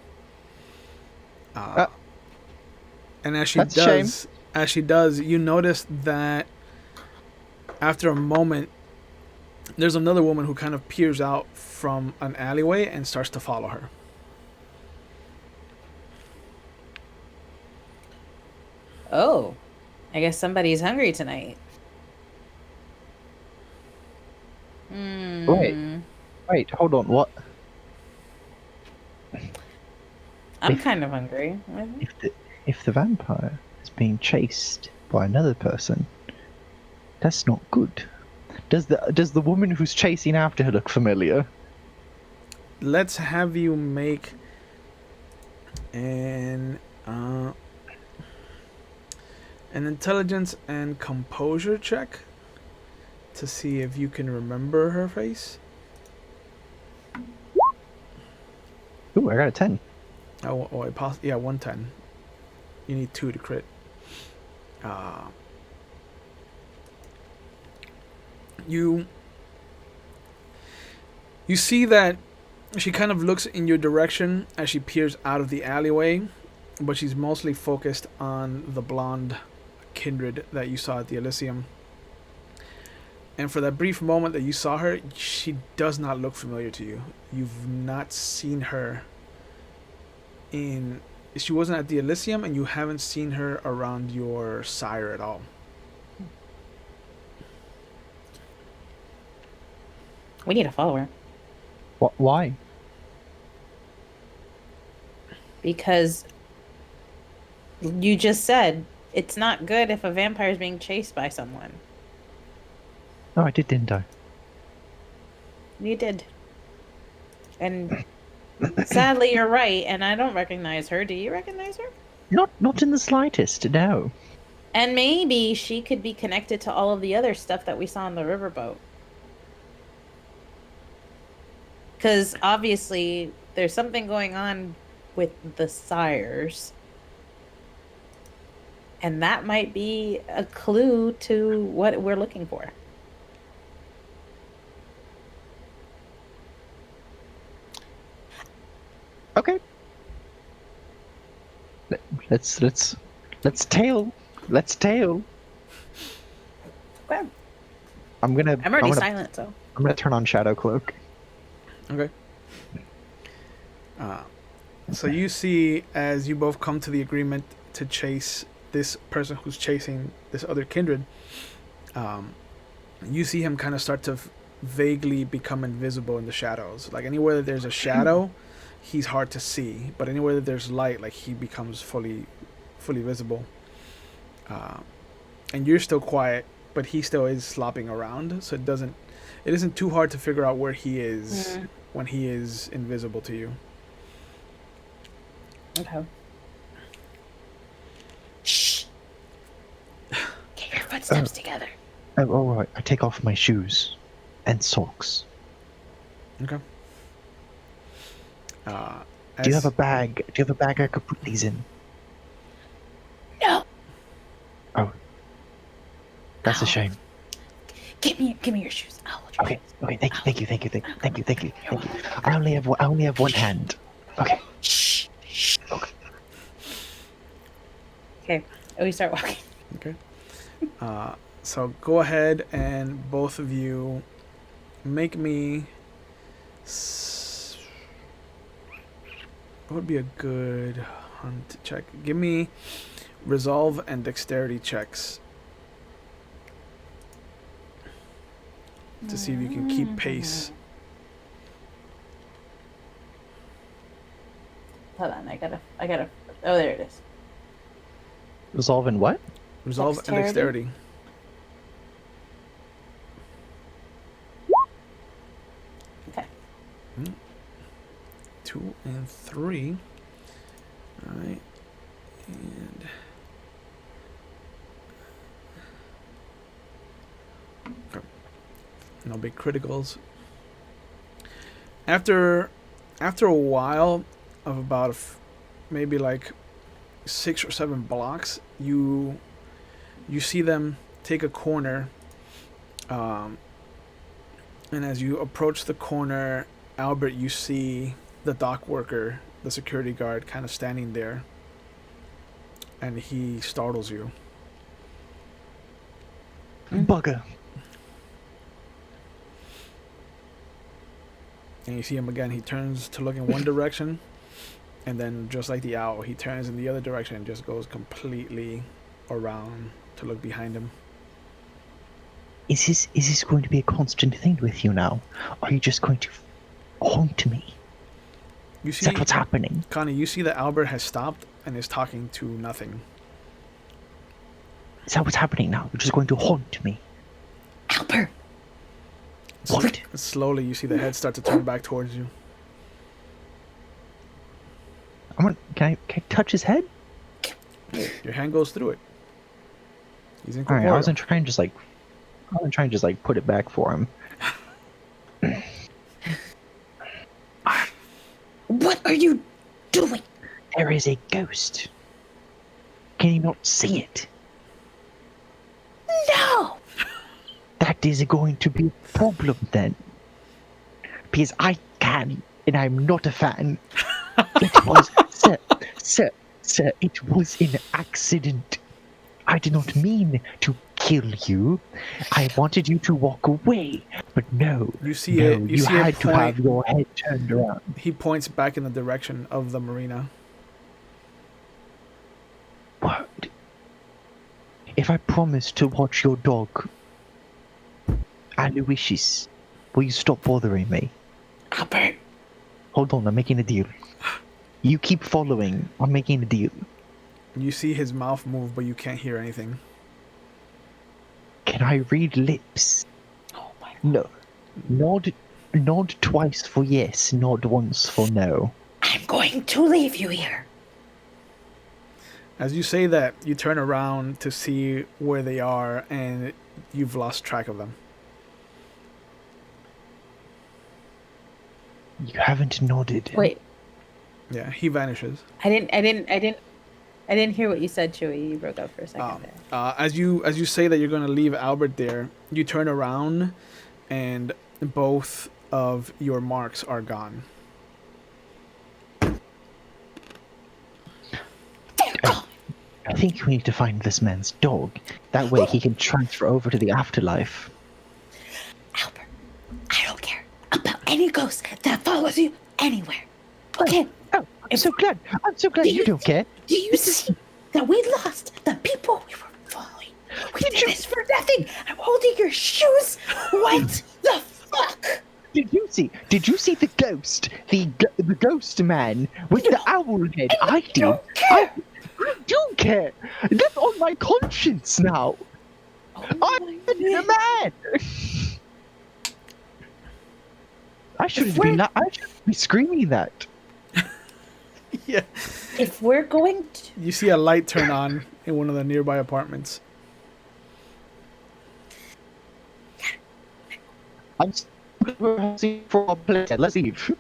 S1: And as she does, you notice that after a moment, there's another woman who kind of peers out from an alleyway and starts to follow her.
S3: Oh, I guess somebody's hungry tonight.
S2: Wait, hold on. What?
S3: I'm kind of hungry.
S2: If the vampire is being chased by another person, that's not good. Does the woman who's chasing after her look familiar?
S1: Let's have you make an intelligence and composure check to see if you can remember her face.
S2: Ooh, I got a 10.
S1: Oh, 110. You need 2 to crit. You see that she kind of looks in your direction as she peers out of the alleyway, but she's mostly focused on the blonde kindred that you saw at the Elysium. And for that brief moment that you saw her, she does not look familiar to you. You've not seen her she wasn't at the Elysium, and you haven't seen her around your sire at all.
S3: We need to follow her.
S2: Why?
S3: Because you just said it's not good if a vampire is being chased by someone.
S2: Oh, I did, didn't I?
S3: You did. And sadly, you're right, and I don't recognize her. Do you recognize her?
S2: Not in the slightest, no.
S3: And maybe she could be connected to all of the other stuff that we saw on the riverboat. Because obviously, there's something going on with the sires. And that might be a clue to what we're looking for.
S2: Okay. Let's tail. Let's tail.
S3: Okay.
S2: I'm
S3: already silent, so
S2: I'm gonna turn on Shadow Cloak.
S1: Okay. So you see, as you both come to the agreement to chase this person who's chasing this other kindred, you see him kind of start to vaguely become invisible in the shadows. Like anywhere that there's a shadow, he's hard to see, but anywhere that there's light, like he becomes fully visible. And you're still quiet, but he still is slopping around, so it isn't too hard to figure out where he is when he is invisible to you.
S3: okay. Shh. Get your footsteps together.
S2: Oh, right. I take off my shoes and socks.
S1: Okay.
S2: Do you have a bag? Do you have a bag I could put these in?
S3: No.
S2: Oh. That's a shame.
S3: Give me your shoes. I'll hold your shoes.
S2: Okay. Thank you. I only have one hand. Okay.
S3: Shh.
S2: Okay.
S3: Okay. We start walking.
S1: Okay. So go ahead and both of you make me. What would be a good hunt check? Give me resolve and dexterity checks to see if you can keep pace.
S3: Hold on, I gotta. Oh, there it is.
S2: Resolve in what?
S1: Resolve and dexterity. 2 and 3. All right, and okay. No big criticals. After a while of about maybe like 6 or 7 blocks, you see them take a corner, and as you approach the corner, Albert, you see the dock worker, the security guard, kind of standing there, and he startles you.
S2: Bugger.
S1: And you see him again. He turns to look in one direction, and then just like the owl, he turns in the other direction and just goes completely around to look behind him.
S2: Is this going to be a constant thing with you now? Or are you just going to haunt me?
S1: You
S2: Is
S1: see,
S2: that what's happening?
S1: Connie, you see that Albert has stopped and is talking to nothing.
S2: Is that what's happening now? You're just going to haunt me?
S3: Albert!
S2: What?
S1: Slowly, you see the head start to turn back towards you.
S2: Can I touch his head?
S1: Your hand goes through it. He's
S2: Alright,
S1: incorporeal.
S2: I wasn't trying to just like put it back for him.
S3: What are you doing?
S2: There is a ghost. Can you not see it?
S3: No!
S2: That is going to be a problem then. Because I can, and I'm not a fan. It was, sir, it was an accident. I did not mean to kill you. I wanted you to walk away, but no.
S1: You see
S2: no,
S1: it. You see
S2: had
S1: it
S2: to have
S1: point.
S2: your head turned around.
S1: He points back in the direction of the marina.
S2: What? If I promise to watch your dog, Aloysius, will you stop bothering me?
S3: Albert!
S2: Hold on, I'm making a deal. You keep following, I'm making a deal.
S1: You see his mouth move, but you can't hear anything.
S2: Can I read lips?
S3: Oh my
S2: No. Nod twice for yes, nod once for no.
S3: I'm going to leave you here.
S1: As you say that, you turn around to see where they are, and you've lost track of them.
S2: You haven't nodded.
S3: Wait,
S1: Yeah, he vanishes.
S3: I didn't hear what you said, Chewie. You broke up for a second there.
S1: As you say that you're going to leave Albert there, you turn around, and both of your marks are gone.
S2: I think we need to find this man's dog. That way he can transfer over to the afterlife.
S3: Albert, I don't care about any ghost that follows you anywhere. Okay?
S2: Oh, I'm so glad you don't care.
S3: Do you see that we lost the people we were following? We did this for nothing. I'm holding your shoes. What the fuck?
S2: Did you see the ghost? The ghost man with the owl head? I did.
S3: don't care.
S2: I do care. That's on my conscience now. I'm the man. I shouldn't be screaming that.
S1: Yeah.
S3: If we're going to...
S1: You see a light turn on in one of the nearby apartments.
S2: I'm for a place. Let's leave.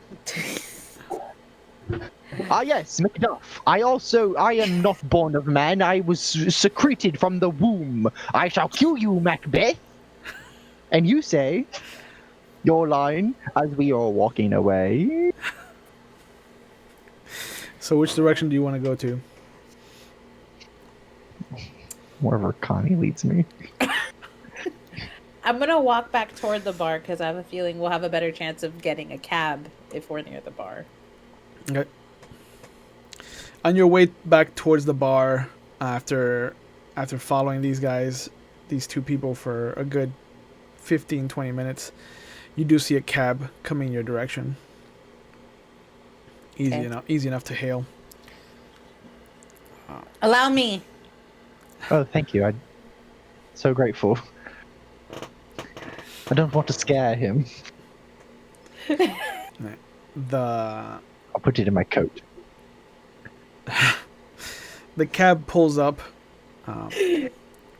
S2: Yes, Macduff. I am not born of man. I was secreted from the womb. I shall kill you, Macbeth. And you say your line as we are walking away.
S1: So which direction do you want to go to?
S2: Wherever Connie leads me.
S3: I'm going to walk back toward the bar because I have a feeling we'll have a better chance of getting a cab if we're near the bar.
S1: Okay. On your way back towards the bar, after following these two people for a good 15-20 minutes, you do see a cab coming your direction. Easy enough to hail.
S3: Allow me.
S2: Oh, thank you. I'm so grateful. I don't want to scare him.
S1: Right. the
S2: I'll put it in my coat.
S1: the cab pulls up.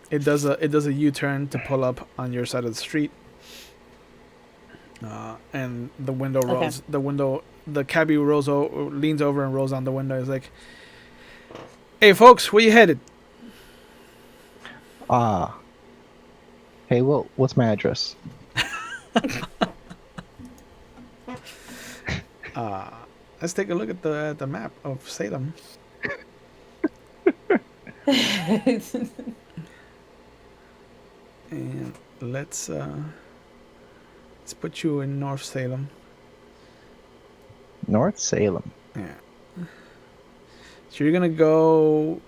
S1: It does a U-turn to pull up on your side of the street. And the window rolls. The cabbie leans over and rolls on the window. He's like, "Hey, folks, where you headed?"
S2: Hey, well, what's my address?
S1: Let's take a look at the map of Salem. And let's put you in North Salem.
S2: North Salem.
S1: Yeah. So you're gonna go.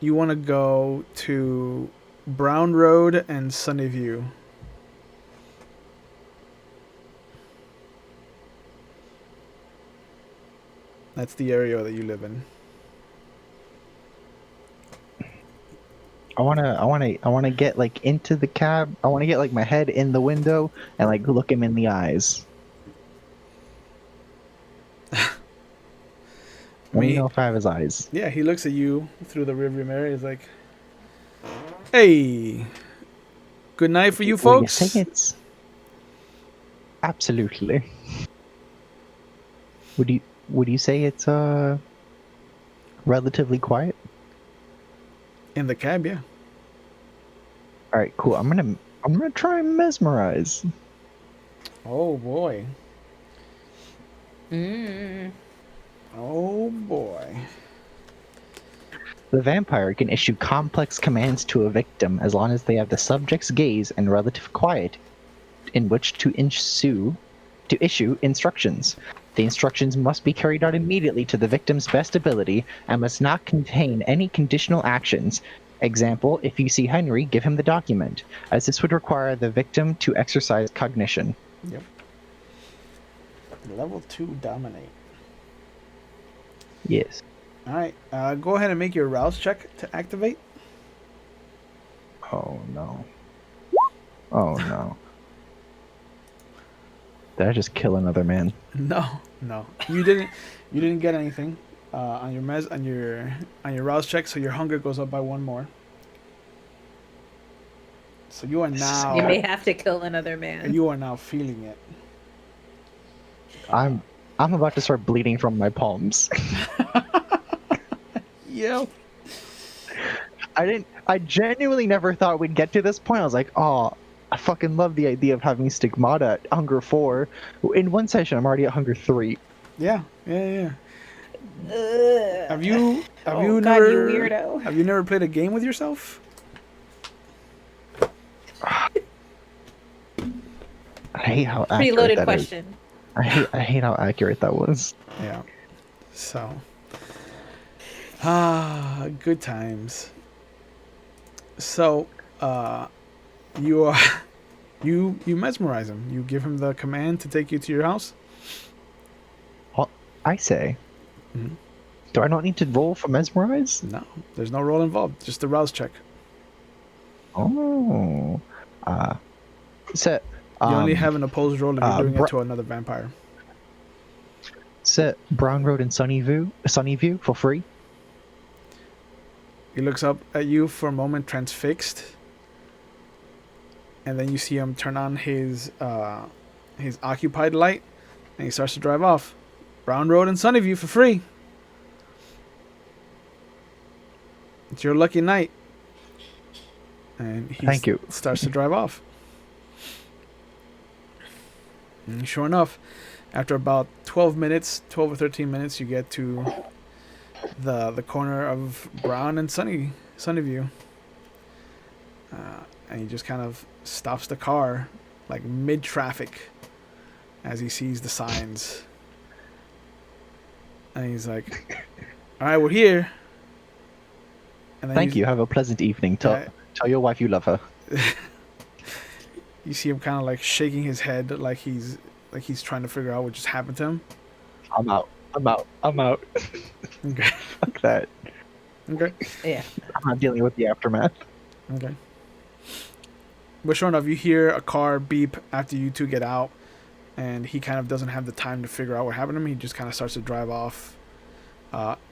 S1: You want to go to Brown Road and Sunnyview. That's the area that you live in.
S2: I wanna get like into the cab. I wanna get like my head in the window and like look him in the eyes. Let me know if I have his eyes.
S1: Yeah, he looks at you through the rearview mirror. He's like, "Hey, good night for you folks."
S2: Well, you say it's absolutely. Would you say it's relatively quiet?
S1: In the cab, yeah.
S2: All right, cool. I'm gonna try and mesmerize.
S1: Oh boy.
S3: Mm.
S1: Oh boy.
S2: The vampire can issue complex commands to a victim as long as they have the subject's gaze and relative quiet in which to issue instructions. The instructions must be carried out immediately to the victim's best ability and must not contain any conditional actions. Example, if you see Henry, give him the document, as this would require the victim to exercise cognition.
S1: Yep. Level 2 dominate.
S2: Yes.
S1: Alright, go ahead and make your rouse check to activate.
S2: Oh no. Oh no. Did I just kill another man?
S1: No. You didn't get anything on your rouse check, so your hunger goes up by 1 more. So you are now
S3: You may have to kill another man.
S1: you are now feeling it.
S2: I'm about to start bleeding from my palms.
S1: Yeah.
S2: I genuinely never thought we'd get to this point. I was like, oh, I fucking love the idea of having stigmata at hunger 4. In one session, I'm already at hunger 3.
S1: Yeah.
S3: Ugh.
S1: Have you
S3: God,
S1: never
S3: you weirdo.
S1: Have you never played a game with yourself?
S2: I hate how
S3: Pretty
S2: accurate
S3: loaded
S2: that
S3: question.
S2: is. I hate how accurate that was.
S1: Yeah. So. Good times. So, you mesmerize him. You give him the command to take you to your house.
S2: I say,
S1: Mhm.
S2: do I not need to roll for mesmerize?
S1: No, there's no roll involved. Just a rouse check.
S2: Oh, set.
S1: You only have an opposed roll if you're doing
S2: Bra-
S1: it to another vampire.
S2: Set Brown Road and Sunnyview for free.
S1: He looks up at you for a moment, transfixed, and then you see him turn on his occupied light, and he starts to drive off. Brown Road and Sunnyview for free. It's your lucky night. And he
S2: Thank you.
S1: starts to drive off. And sure enough, after about 12 or 13 minutes, you get to the corner of Brown and Sunnyview. And he just kind of stops the car, like mid-traffic, as he sees the signs. And he's like, "All right, we're here." And then
S2: Thank you. Have a pleasant evening. Tell your wife you love her.
S1: You see him kind of like shaking his head, like he's trying to figure out what just happened to him.
S2: I'm out.
S1: Okay.
S2: Fuck that.
S1: Okay.
S3: Yeah.
S2: I'm not dealing with the aftermath.
S1: Okay. But sure enough, you hear a car beep after you two get out, and he kind of doesn't have the time to figure out what happened to him. He just kind of starts to drive off.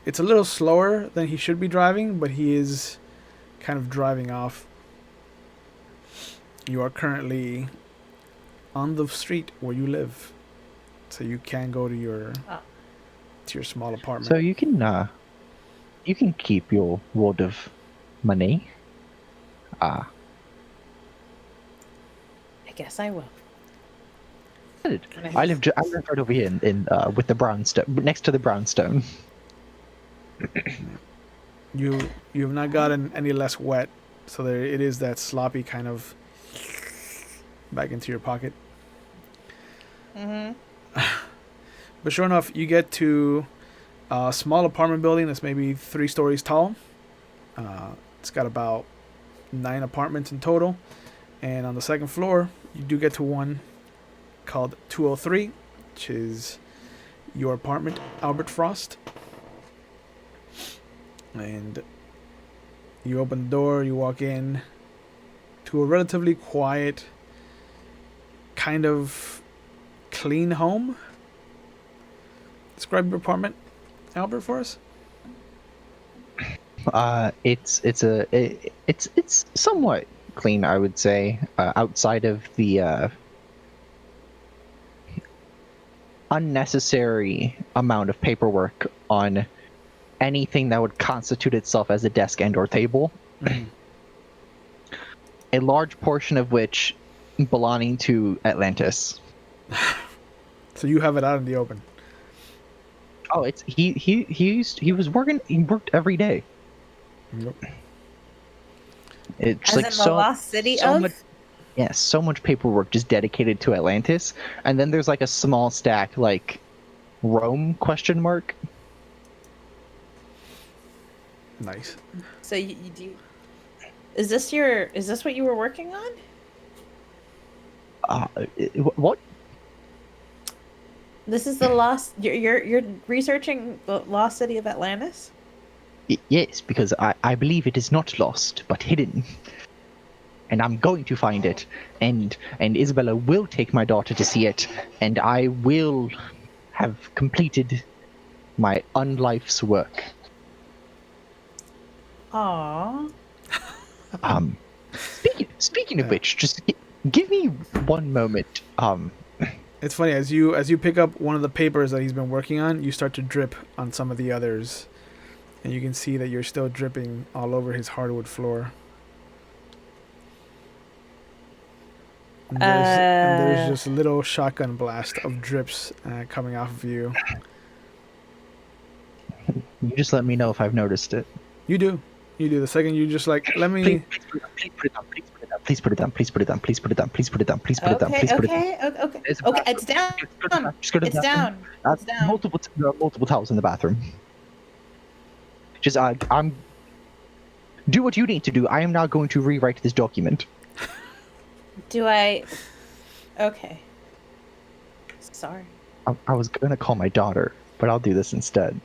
S1: It's a little slower than he should be driving, but he is kind of driving off. You are currently on the street where you live, so you can go to your small apartment.
S2: So you can keep your wad of money.
S3: I guess I will.
S2: I live right over here in with the brownstone, next to the brownstone.
S1: You have not gotten any less wet, so there it is, that sloppy kind of back into your pocket.
S3: Mm-hmm.
S1: But sure enough, you get to a small apartment building that's maybe 3 stories tall. It's got about 9 apartments in total, and on the second floor, you do get to one called 203, which is your apartment, Albert Frost. And you open the door, you walk in to a relatively quiet, kind of clean home. Describe your apartment, Albert, for us.
S2: It's somewhat clean, I would say, outside of the unnecessary amount of paperwork on anything that would constitute itself as a desk and or table.
S1: Mm.
S2: A large portion of which belonging to Atlantis.
S1: So you have it out in the open.
S2: Oh, it's he worked every day.
S1: Yep.
S2: It's
S3: As
S2: like
S3: in the
S2: so
S3: lost city
S2: so
S3: of?
S2: much, yeah, so much paperwork just dedicated to Atlantis, and then there's like a small stack like Rome question mark.
S1: Nice.
S3: So you do. Is this what you were working on?
S2: What?
S3: This is the lost. You're researching the lost city of Atlantis.
S2: Yes, because I believe it is not lost, but hidden. And I'm going to find it. And Isabella will take my daughter to see it. And I will have completed my unlife's work.
S3: Aww.
S2: Speaking of which, just give me one moment.
S1: It's funny, as you pick up one of the papers that he's been working on, you start to drip on some of the others. And you can see that you're still dripping all over his hardwood floor. And there's just a little shotgun blast of drips coming off of you.
S2: You just let me know if I've noticed it.
S1: You do. The second you just like, let me...
S2: Please put it down. Please put it down. Please put it down. Please put it down. Please put it down. Please put it down. Please put it down.
S3: Okay. It's down.
S2: Just go to the
S3: It's
S2: bathroom.
S3: down. It's down.
S2: There are multiple towels in the bathroom. Just I'm. Do what you need to do. I am not going to rewrite this document.
S3: Do I? Okay. Sorry.
S2: I was gonna call my daughter, but I'll do this instead.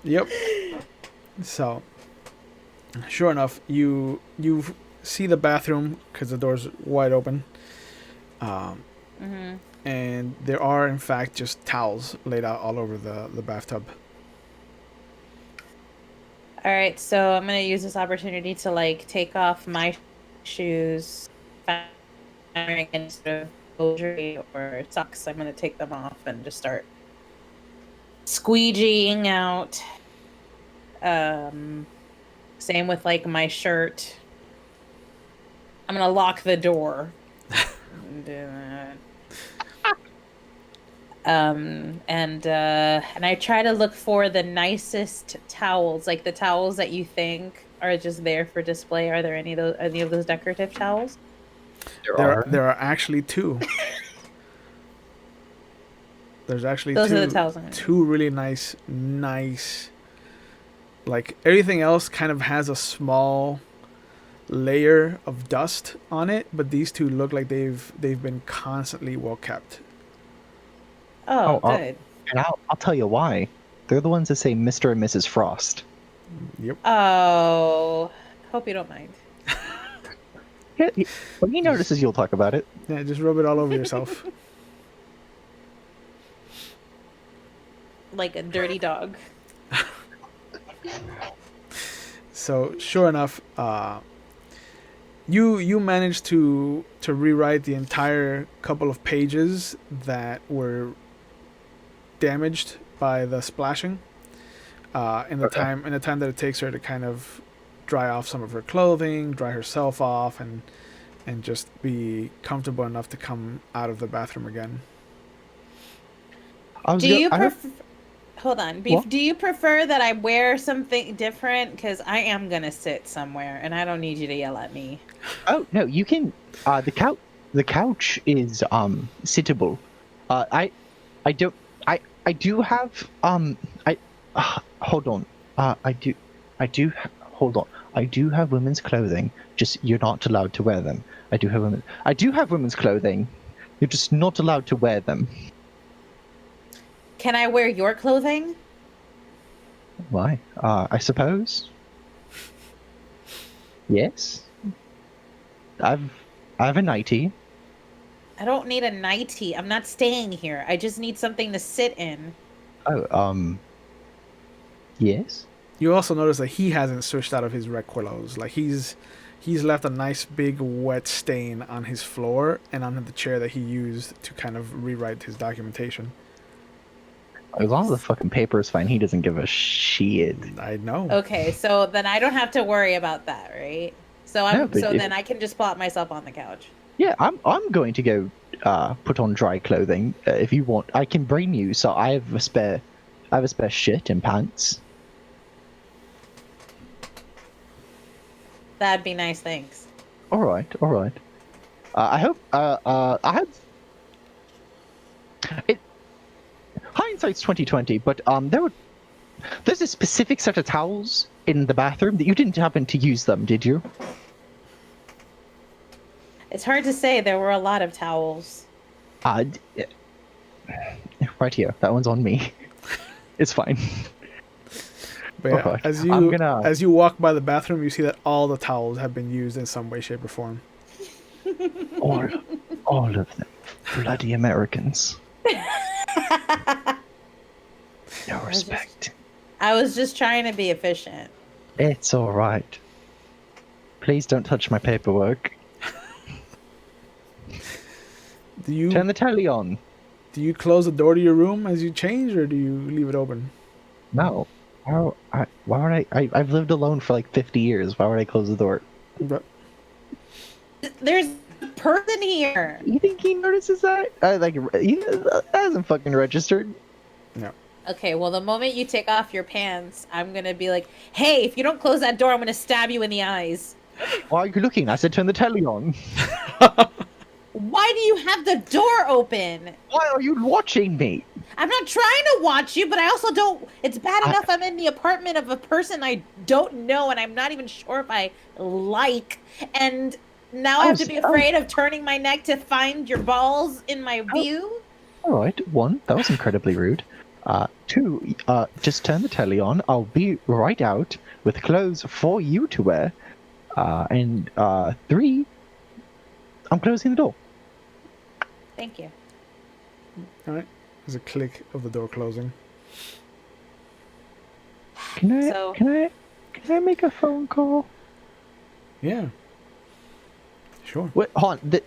S1: Yep. So, sure enough, you see the bathroom because the door's wide open.
S3: Mm-hmm.
S1: And there are, in fact, just towels laid out all over the bathtub.
S3: All right, so I'm gonna use this opportunity to like take off my shoes, wearing any sort of hosiery or socks. I'm gonna take them off and just start squeegeeing out. Same with like my shirt. I'm gonna lock the door. And I try to look for the nicest towels, like the towels that you think are just there for display. Are there any of those decorative towels?
S1: There are actually 2. There's actually
S3: Those
S1: two,
S3: are the towels I'm gonna
S1: two really nice. Like everything else kind of has a small layer of dust on it, but these 2 look like they've been constantly well kept.
S3: Oh, good.
S2: And I'll tell you why. They're the ones that say Mr. and Mrs. Frost.
S1: Yep.
S3: Oh, hope you don't mind.
S2: When he notices, you'll talk about it.
S1: Yeah, just rub it all over yourself.
S3: Like a dirty dog.
S1: So sure enough, you managed to rewrite the entire couple of pages that were damaged by the splashing. In the time that it takes her to kind of dry off some of her clothing, dry herself off, and just be comfortable enough to come out of the bathroom again.
S3: Do you prefer? Hold on.
S2: What?
S3: Do you prefer that I wear something different? Because I am gonna sit somewhere, and I don't need you to yell at me.
S2: Oh no, you can. The couch is sittable. I don't. I do have hold on. Hold on. I do have women's clothing. Just you're not allowed to wear them. I do have women's clothing. You're just not allowed to wear them.
S3: Can I wear your clothing?
S2: Why? I suppose. Yes. I have a nightie.
S3: I don't need a nightie. I'm not staying here. I just need something to sit in.
S2: Oh, yes.
S1: You also notice that he hasn't switched out of his rec clothes. Like he's left a nice big wet stain on his floor and on the chair that he used to kind of rewrite his documentation.
S2: As long as the fucking paper is fine, he doesn't give a shit.
S1: I know.
S3: Okay, so then I don't have to worry about that, right? So then I can just plop myself on the couch.
S2: Yeah, I'm going to go put on dry clothing if you want. I can bring you. So I have a spare shirt and pants.
S3: That'd be nice, thanks.
S2: All right. I hope hindsight's 2020, but there's a specific set of towels in the bathroom that you didn't happen to use them, did you?
S3: It's hard to say. There were a lot of towels.
S2: Right here. That one's on me. It's fine.
S1: But yeah,
S2: Alright,
S1: as you walk by the bathroom, you see that all the towels have been used in some way, shape, or form.
S2: all of them. Bloody Americans. No respect.
S3: I was just trying to be efficient.
S2: It's all right. Please don't touch my paperwork. Turn the telly on.
S1: Do you close the door to your room as you change, or do you leave it open?
S2: No. Why would I? I've lived alone for like 50 years. Why would I close the door?
S1: But
S3: There's a person here.
S2: You think he notices that? That hasn't fucking registered.
S1: no.
S3: Okay, well, the moment you take off your pants, I'm gonna be like, hey, if you don't close that door, I'm gonna stab you in the eyes.
S2: Why are you looking? I said turn the telly on.
S3: Why do you have the door open?
S2: Why are you watching me?
S3: I'm not trying to watch you, but I also don't. It's bad enough I'm in the apartment of a person I don't know, and I'm not even sure if I like. And now I have to be afraid of turning my neck to find your balls in my view.
S2: All right. 1, that was incredibly rude. 2, just turn the telly on. I'll be right out with clothes for you to wear. And 3, I'm closing the door.
S3: Thank you.
S1: All right. There's a click of the door closing.
S2: Can I make a phone call?
S1: Yeah. Sure.
S2: Wait, hold on.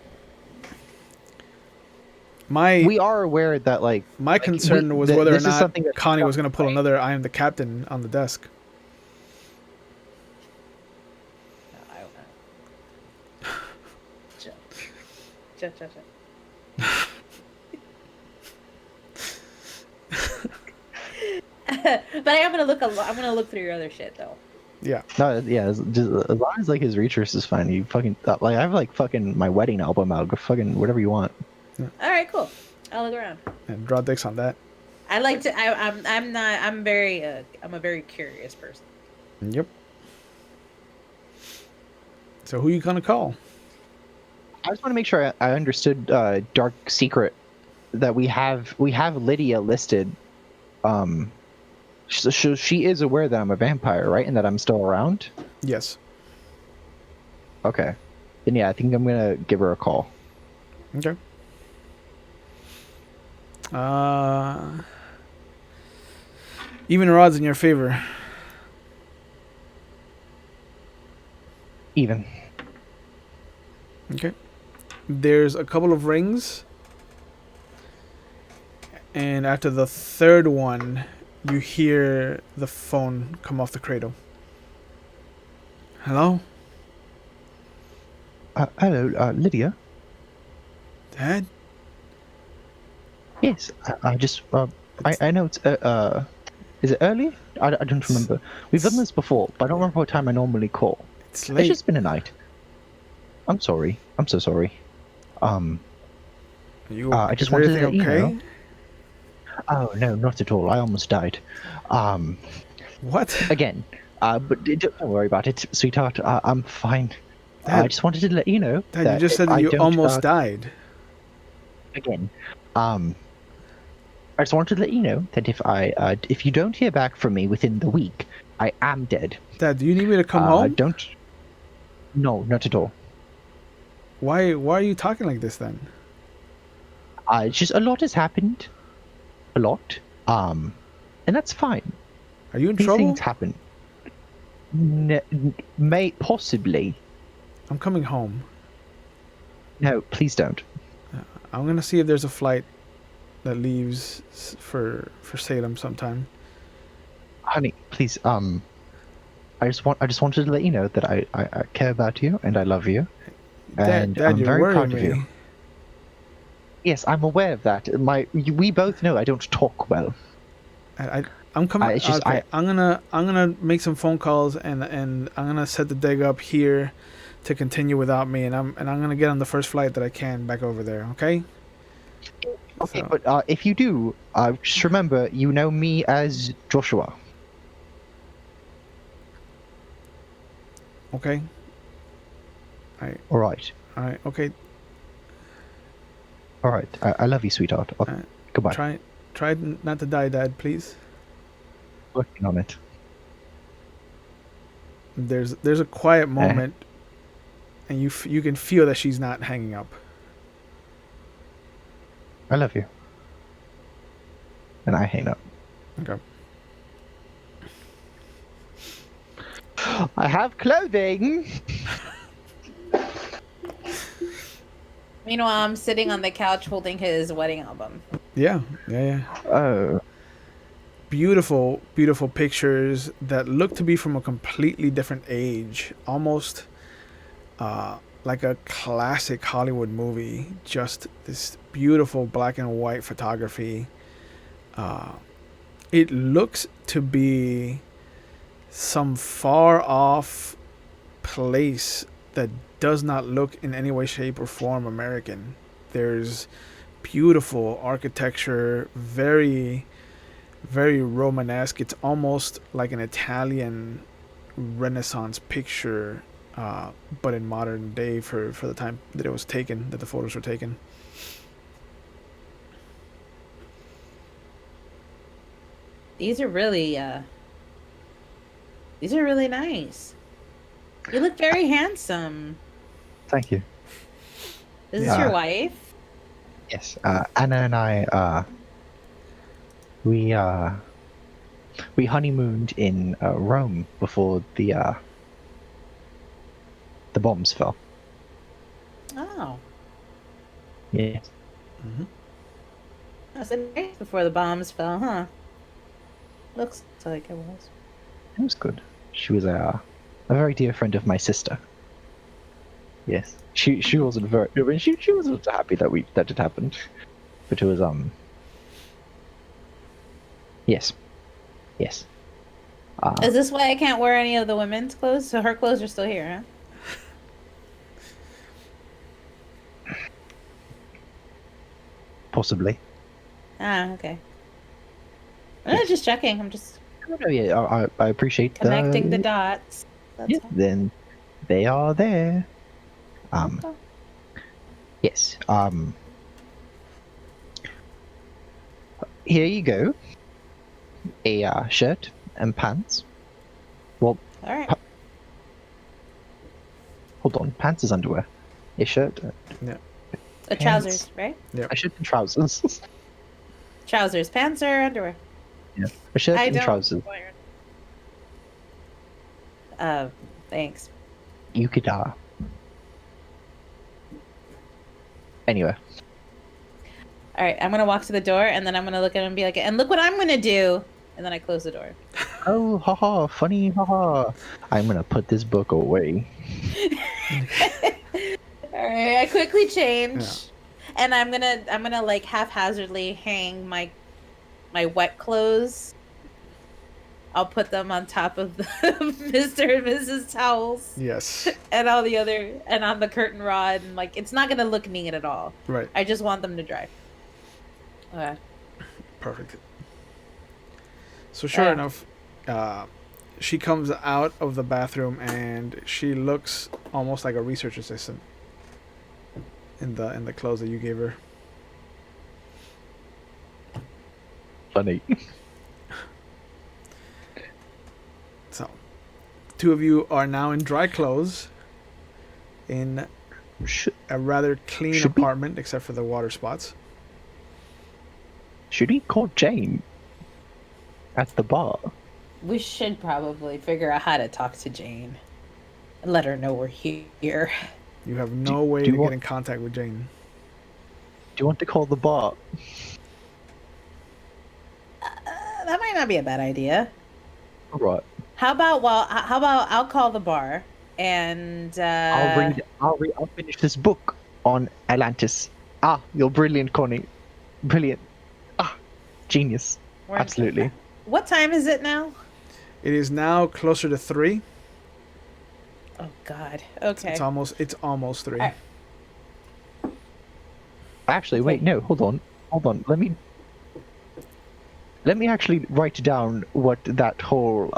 S2: We are aware that
S1: my concern was whether or not Connie was going to pull
S2: right?
S1: another "I am the captain" on the desk.
S3: I don't know. Shut. But I'm gonna look through your other shit though.
S1: Yeah.
S2: No, yeah, just as long as his research is fine. You fucking I have fucking my wedding album out. Go fucking whatever you want.
S3: All right, cool. I'll look around.
S1: And draw dicks on that.
S3: I like to. I'm a very curious person.
S1: Yep. So who you gonna call?
S2: I just want to make sure I understood Dark Secret that we have Lydia listed. So she is aware that I'm a vampire, right, and that I'm still around.
S1: Yes.
S2: Okay. then yeah, I think I'm gonna give her a call.
S1: Okay. Even odds in your favor.
S2: Even.
S1: Okay. There's a couple of rings, and after the third one, you hear the phone come off the cradle. Hello,
S2: Hello, Lydia.
S1: Dad.
S2: Yes, I just I know it's is it early? I don't remember. We've done this before, but I don't remember what time I normally call.
S1: It's
S2: It's
S1: late.
S2: just been a night. I'm sorry. I'm so sorry. I just
S1: Is
S2: wanted to
S1: everything
S2: let you know.
S1: okay?
S2: Oh no, not at all. I almost died.
S1: What?
S2: Again. But don't worry about it, sweetheart. I'm fine. I
S1: Dad,
S2: just wanted to let you know
S1: Dad, you
S2: that
S1: just said that
S2: I
S1: you
S2: don't.
S1: almost died.
S2: Again. I just wanted to let you know that if you don't hear back from me within the week, I am dead.
S1: Dad, do you need me to come home?
S2: Don't. No, not at all.
S1: Why are you talking like this then?
S2: It's just a lot has happened. A lot. And that's fine.
S1: Are you in
S2: These
S1: trouble?
S2: things happen. May possibly.
S1: I'm coming home.
S2: No, please don't.
S1: I'm gonna see if there's a flight that leaves for Salem sometime.
S2: Honey, please, I just wanted to let you know that I care about you and I love you. And
S1: Dad,
S2: I'm
S1: you're
S2: very
S1: worrying
S2: proud of
S1: me.
S2: you. Yes, I'm aware of that. We both know I don't talk well.
S1: I'm coming.
S2: It's just
S1: Okay, I'm gonna make some phone calls and I'm gonna set the dig up here to continue without me, and I'm gonna get on the first flight that I can back over there. Okay.
S2: Okay,
S1: So,
S2: but if you do, just remember you know me as Joshua.
S1: okay.
S2: All right.
S1: All right. Okay.
S2: All right. I love you, sweetheart. Goodbye.
S1: Try not to die, Dad, please.
S2: Working on it.
S1: There's a quiet moment, and you can feel that she's not hanging up.
S2: I love you. And I hang up.
S1: Okay.
S2: I have clothing.
S3: Meanwhile, I'm sitting on the couch holding his wedding album.
S1: Yeah.
S2: Oh.
S1: Beautiful, beautiful pictures that look to be from a completely different age, almost like a classic Hollywood movie. Just this beautiful black and white photography. It looks to be some far off place that does not look in any way, shape, or form American. There's beautiful architecture, very, very Romanesque. It's almost like an Italian Renaissance picture, but in modern day for the time that it was taken, that the photos were taken.
S3: These are really nice. You look very handsome.
S2: Thank you.
S3: Is this your wife?
S2: Yes. Anna and I. We honeymooned in Rome before the bombs fell.
S3: Oh.
S2: Yeah.
S1: Mm-hmm.
S3: That's a nice before the bombs fell, huh? Looks like it was.
S2: It was good. She was a very dear friend of my sister. Yes. She wasn't very. I mean, she wasn't happy that it happened, but it was Yes. Yes.
S3: Is this why I can't wear any of the women's clothes? So her clothes are still here, huh?
S2: Possibly.
S3: Ah, okay. I'm just checking. I'm just
S2: Oh, yeah, I appreciate
S3: connecting the dots. That's
S2: yeah,
S3: all.
S2: then they are there.
S3: Okay.
S2: Yes. Here you go. A shirt and pants. Well,
S3: All right.
S2: hold on. Pants is underwear. A shirt.
S1: Yeah.
S3: The trousers, right?
S2: A shirt and trousers.
S3: Trousers, pants, or underwear?
S2: Yeah. A shirt
S3: I
S2: and
S3: don't
S2: trousers.
S3: wear. Thanks.
S2: You could Anyway.
S3: All right, I'm gonna walk to the door, and then I'm gonna look at him and be like, "And look what I'm gonna do!" And then I close the door.
S2: Oh, haha, funny, haha. I'm gonna put this book away.
S3: All right, I quickly change,
S1: Yeah.
S3: and I'm gonna like haphazardly hang my wet clothes. I'll put them on top of the Mr. and Mrs. towels
S1: Yes.
S3: and all the other, and on the curtain rod, and like it's not gonna look neat at all.
S1: Right.
S3: I just want them to dry. Okay.
S1: Perfect. So sure enough, she comes out of the bathroom and she looks almost like a research assistant in the clothes that you gave her.
S2: Funny.
S1: So, two of you are now in dry clothes in a rather clean
S2: Should we-
S1: apartment, except for the water spots.
S2: Should we call Jane at the bar?
S3: We should probably figure out how to talk to Jane and let her know we're here.
S1: You have no way
S2: do
S1: to
S2: you
S1: get
S2: want-
S1: in contact with Jane.
S2: Do you want to call the bar?
S3: That might not be a bad idea.
S2: Right.
S3: How about I'll call the bar and
S2: I'll finish this book on Atlantis. Ah, you're brilliant, Connie. Brilliant. Ah, genius.
S3: we're-
S2: Absolutely.
S3: What time is it now?
S1: It is now closer to 3.
S3: Oh God. Okay.
S1: It's almost 3.
S3: Alright.
S2: Actually, wait, no, hold on. Let me actually write down what that whole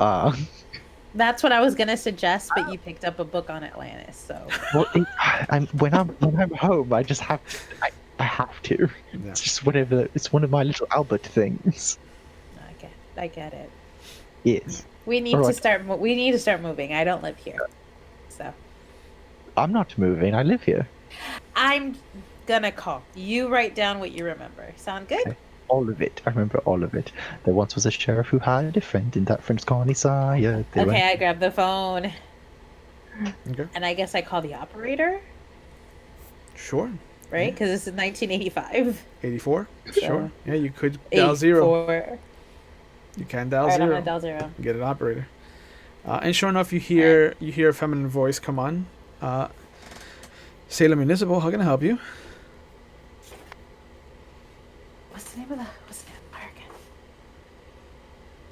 S3: That's what I was gonna suggest, but you picked up a book on Atlantis, so
S2: when I'm home, I just have to, I have to.
S1: Yeah.
S2: It's just whatever. It's one of my little Albert things.
S3: I get it.
S2: Yes.
S3: We need
S2: Alright.
S3: to start. We need to start moving. I don't live here, so
S2: I'm not moving. I live here.
S3: I'm gonna call. You write down what you remember. Sound good?
S2: Okay. All of it. I remember all of it. There once was a sheriff who had a friend, and that friend's Connie Sire.
S3: Okay, I grab the phone,
S1: Okay.
S3: and I guess I call the operator,
S1: Sure.
S3: right? Because this is 1985.
S1: 84.
S3: So-
S1: Sure. Yeah, you could dial 0.
S3: 84.
S1: You can dial
S3: All right, I'm
S1: 0.
S3: gonna dial 0.
S1: Get an operator. And sure enough, you hear a feminine voice come on. Salem Municipal, how can I help you?
S3: What's the name of the bar again?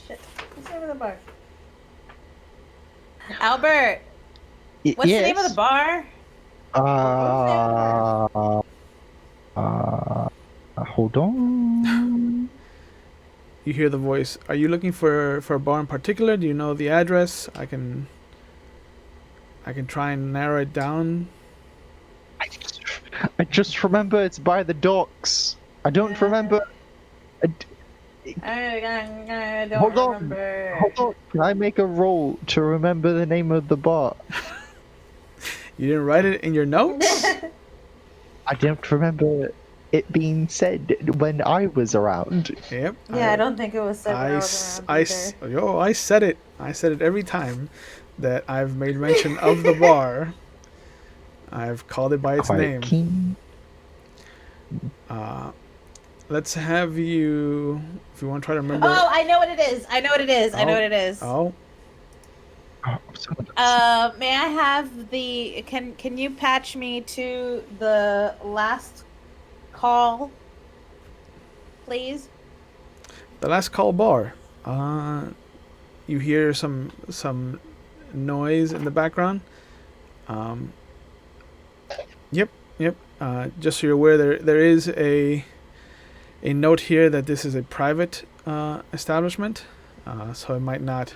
S3: Shit. What's the name of the bar? Albert, what's the name of the bar?
S2: Hold on.
S1: You hear the voice. Are you looking for a bar in particular? Do you know the address? I can try and narrow it down.
S2: I just remember it's by the docks. I don't remember.
S3: I don't
S2: Hold on.
S3: remember.
S2: Hold on. Can I make a roll to remember the name of the bar?
S1: You didn't write it in your notes?
S2: I don't remember it being said when I was around.
S1: Yep.
S3: Yeah, I don't think it was said when I was around either.
S1: I said it. I said it every time that I've made mention of the bar. I've called it by its
S2: Quite
S1: name.
S2: keen.
S1: Let's have you, if you want to try to remember.
S3: Oh, I know what it is. I know what it is. I know what it is.
S1: Oh,
S2: Oh, someone else.
S3: May I have the? Can you patch me to the last call, please?
S1: the last call bar. You hear some noise in the background. Yep. Just so you're aware, there is a note here that this is a private establishment, so you might not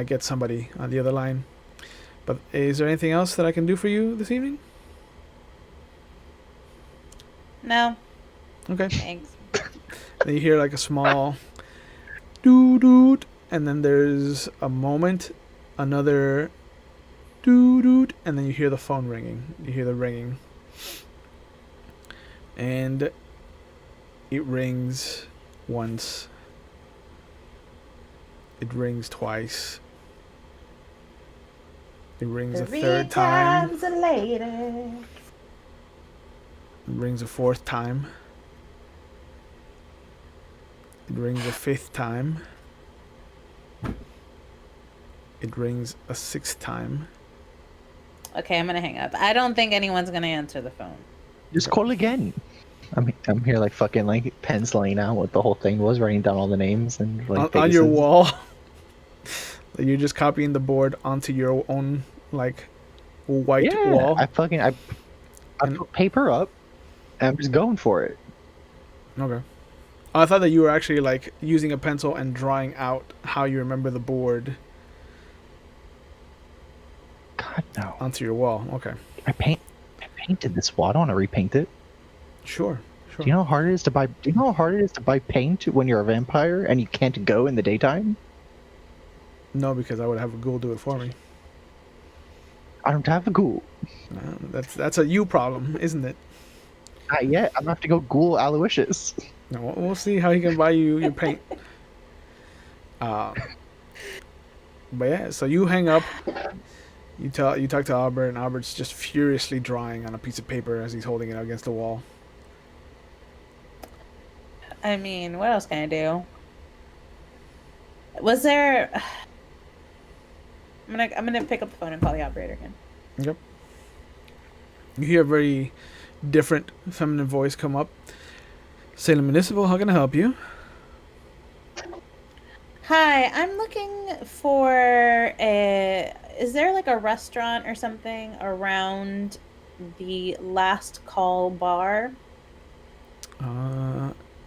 S1: get somebody on the other line. But is there anything else that I can do for you this evening?
S3: No,
S1: Okay.
S3: thanks.
S1: Then you hear like a small doo doot, and then there's a moment, another doo doot, and then you hear the phone ringing. You hear the ringing. And it rings once. It rings twice. It rings a third time.
S3: 3 times later.
S1: It rings a fourth time. It rings a fifth time. It rings a sixth time.
S3: Okay, I'm gonna hang up. I don't think anyone's gonna answer the phone.
S2: Just call again. I'm here like fucking like penciling out what the whole thing was, writing down all the names and like
S1: On your
S2: faces.
S1: wall. You're just copying the board onto your own like white
S2: Yeah,
S1: wall.
S2: I put paper up and I'm just going for it.
S1: Okay. I thought that you were actually like using a pencil and drawing out how you remember the board
S2: God no.
S1: onto your wall. Okay.
S2: I painted this wall. I don't want to repaint it.
S1: Sure.
S2: Do you know how hard it is to buy? Do you know how hard it is to buy paint when you're a vampire and you can't go in the daytime?
S1: No, because I would have a ghoul do it for me.
S2: I don't have a ghoul.
S1: That's a you problem, isn't it?
S2: Not yet. I'm gonna have to go ghoul Aloysius.
S1: No, we'll see how he can buy you your paint. But yeah, so you hang up. You talk to Albert, and Albert's just furiously drawing on a piece of paper as he's holding it against the wall.
S3: I mean, what else can I do? Was there? I'm gonna pick up the phone and call the operator again.
S1: Yep. You hear a very different feminine voice come up. Salem Municipal, how can I help you?
S3: Hi, I'm looking for a. Is there like a restaurant or something around the Last Call bar?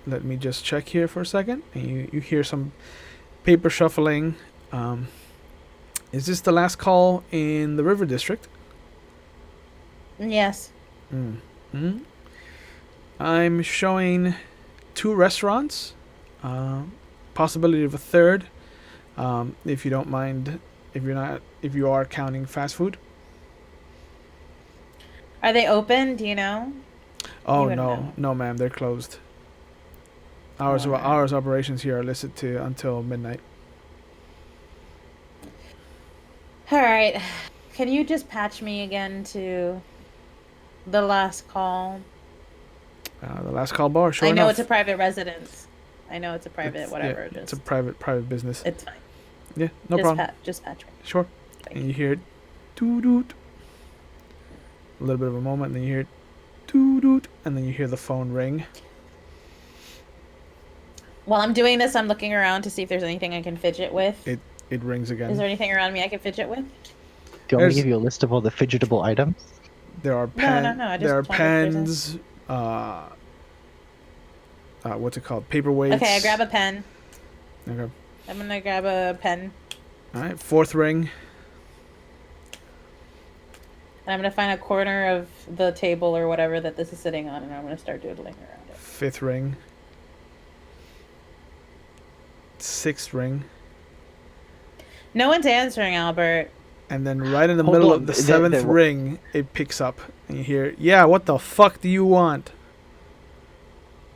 S1: Let me just check here for a second. And you hear some paper shuffling. Is this the Last Call in the River District?
S3: Yes.
S1: Mm-hmm. I'm showing 2 restaurants. Possibility of a third. If you don't mind, if you are counting fast food.
S3: Are they open? Do you know?
S1: Oh
S3: You
S1: no,
S3: wouldn't know.
S1: no, ma'am, they're closed. Hours of
S3: Alright.
S1: hours operations here are listed to until midnight.
S3: All right. Can you just patch me again to the Last Call?
S1: The Last Call bar. Sure
S3: I know
S1: enough.
S3: it's a private residence. I know it's a private
S1: It's-
S3: whatever.
S1: yeah, it's a
S3: Just
S1: private business.
S3: it's fine.
S1: Yeah, no
S3: just
S1: problem.
S3: Just patch me.
S1: Sure.
S3: Thank
S1: And you hear it, doo doot. A little bit of a moment, and then you hear it, doo doot, and then you hear the phone ring.
S3: While I'm doing this, I'm looking around to see if there's anything I can fidget with.
S1: It rings again.
S3: Is there anything around me I can fidget with?
S2: Do you want me
S1: There's-
S2: to give you a list of all the fidgetable items?
S1: There are
S3: No, I just
S1: there are
S3: wondered if there's
S1: pens. What's it called? Paperweights.
S3: Okay, I grab a pen.
S1: Okay.
S3: I'm gonna grab a pen,
S1: All right. 4th ring.
S3: and I'm gonna find a corner of the table or whatever that this is sitting on, and I'm gonna start doodling around it.
S1: 5th ring. 6th ring.
S3: No one's answering, Albert.
S1: And then right in the
S2: Hold
S1: middle
S2: on,
S1: of the
S2: there-
S1: 7th ring, it picks up, and you hear, "Yeah, what the fuck do you want?"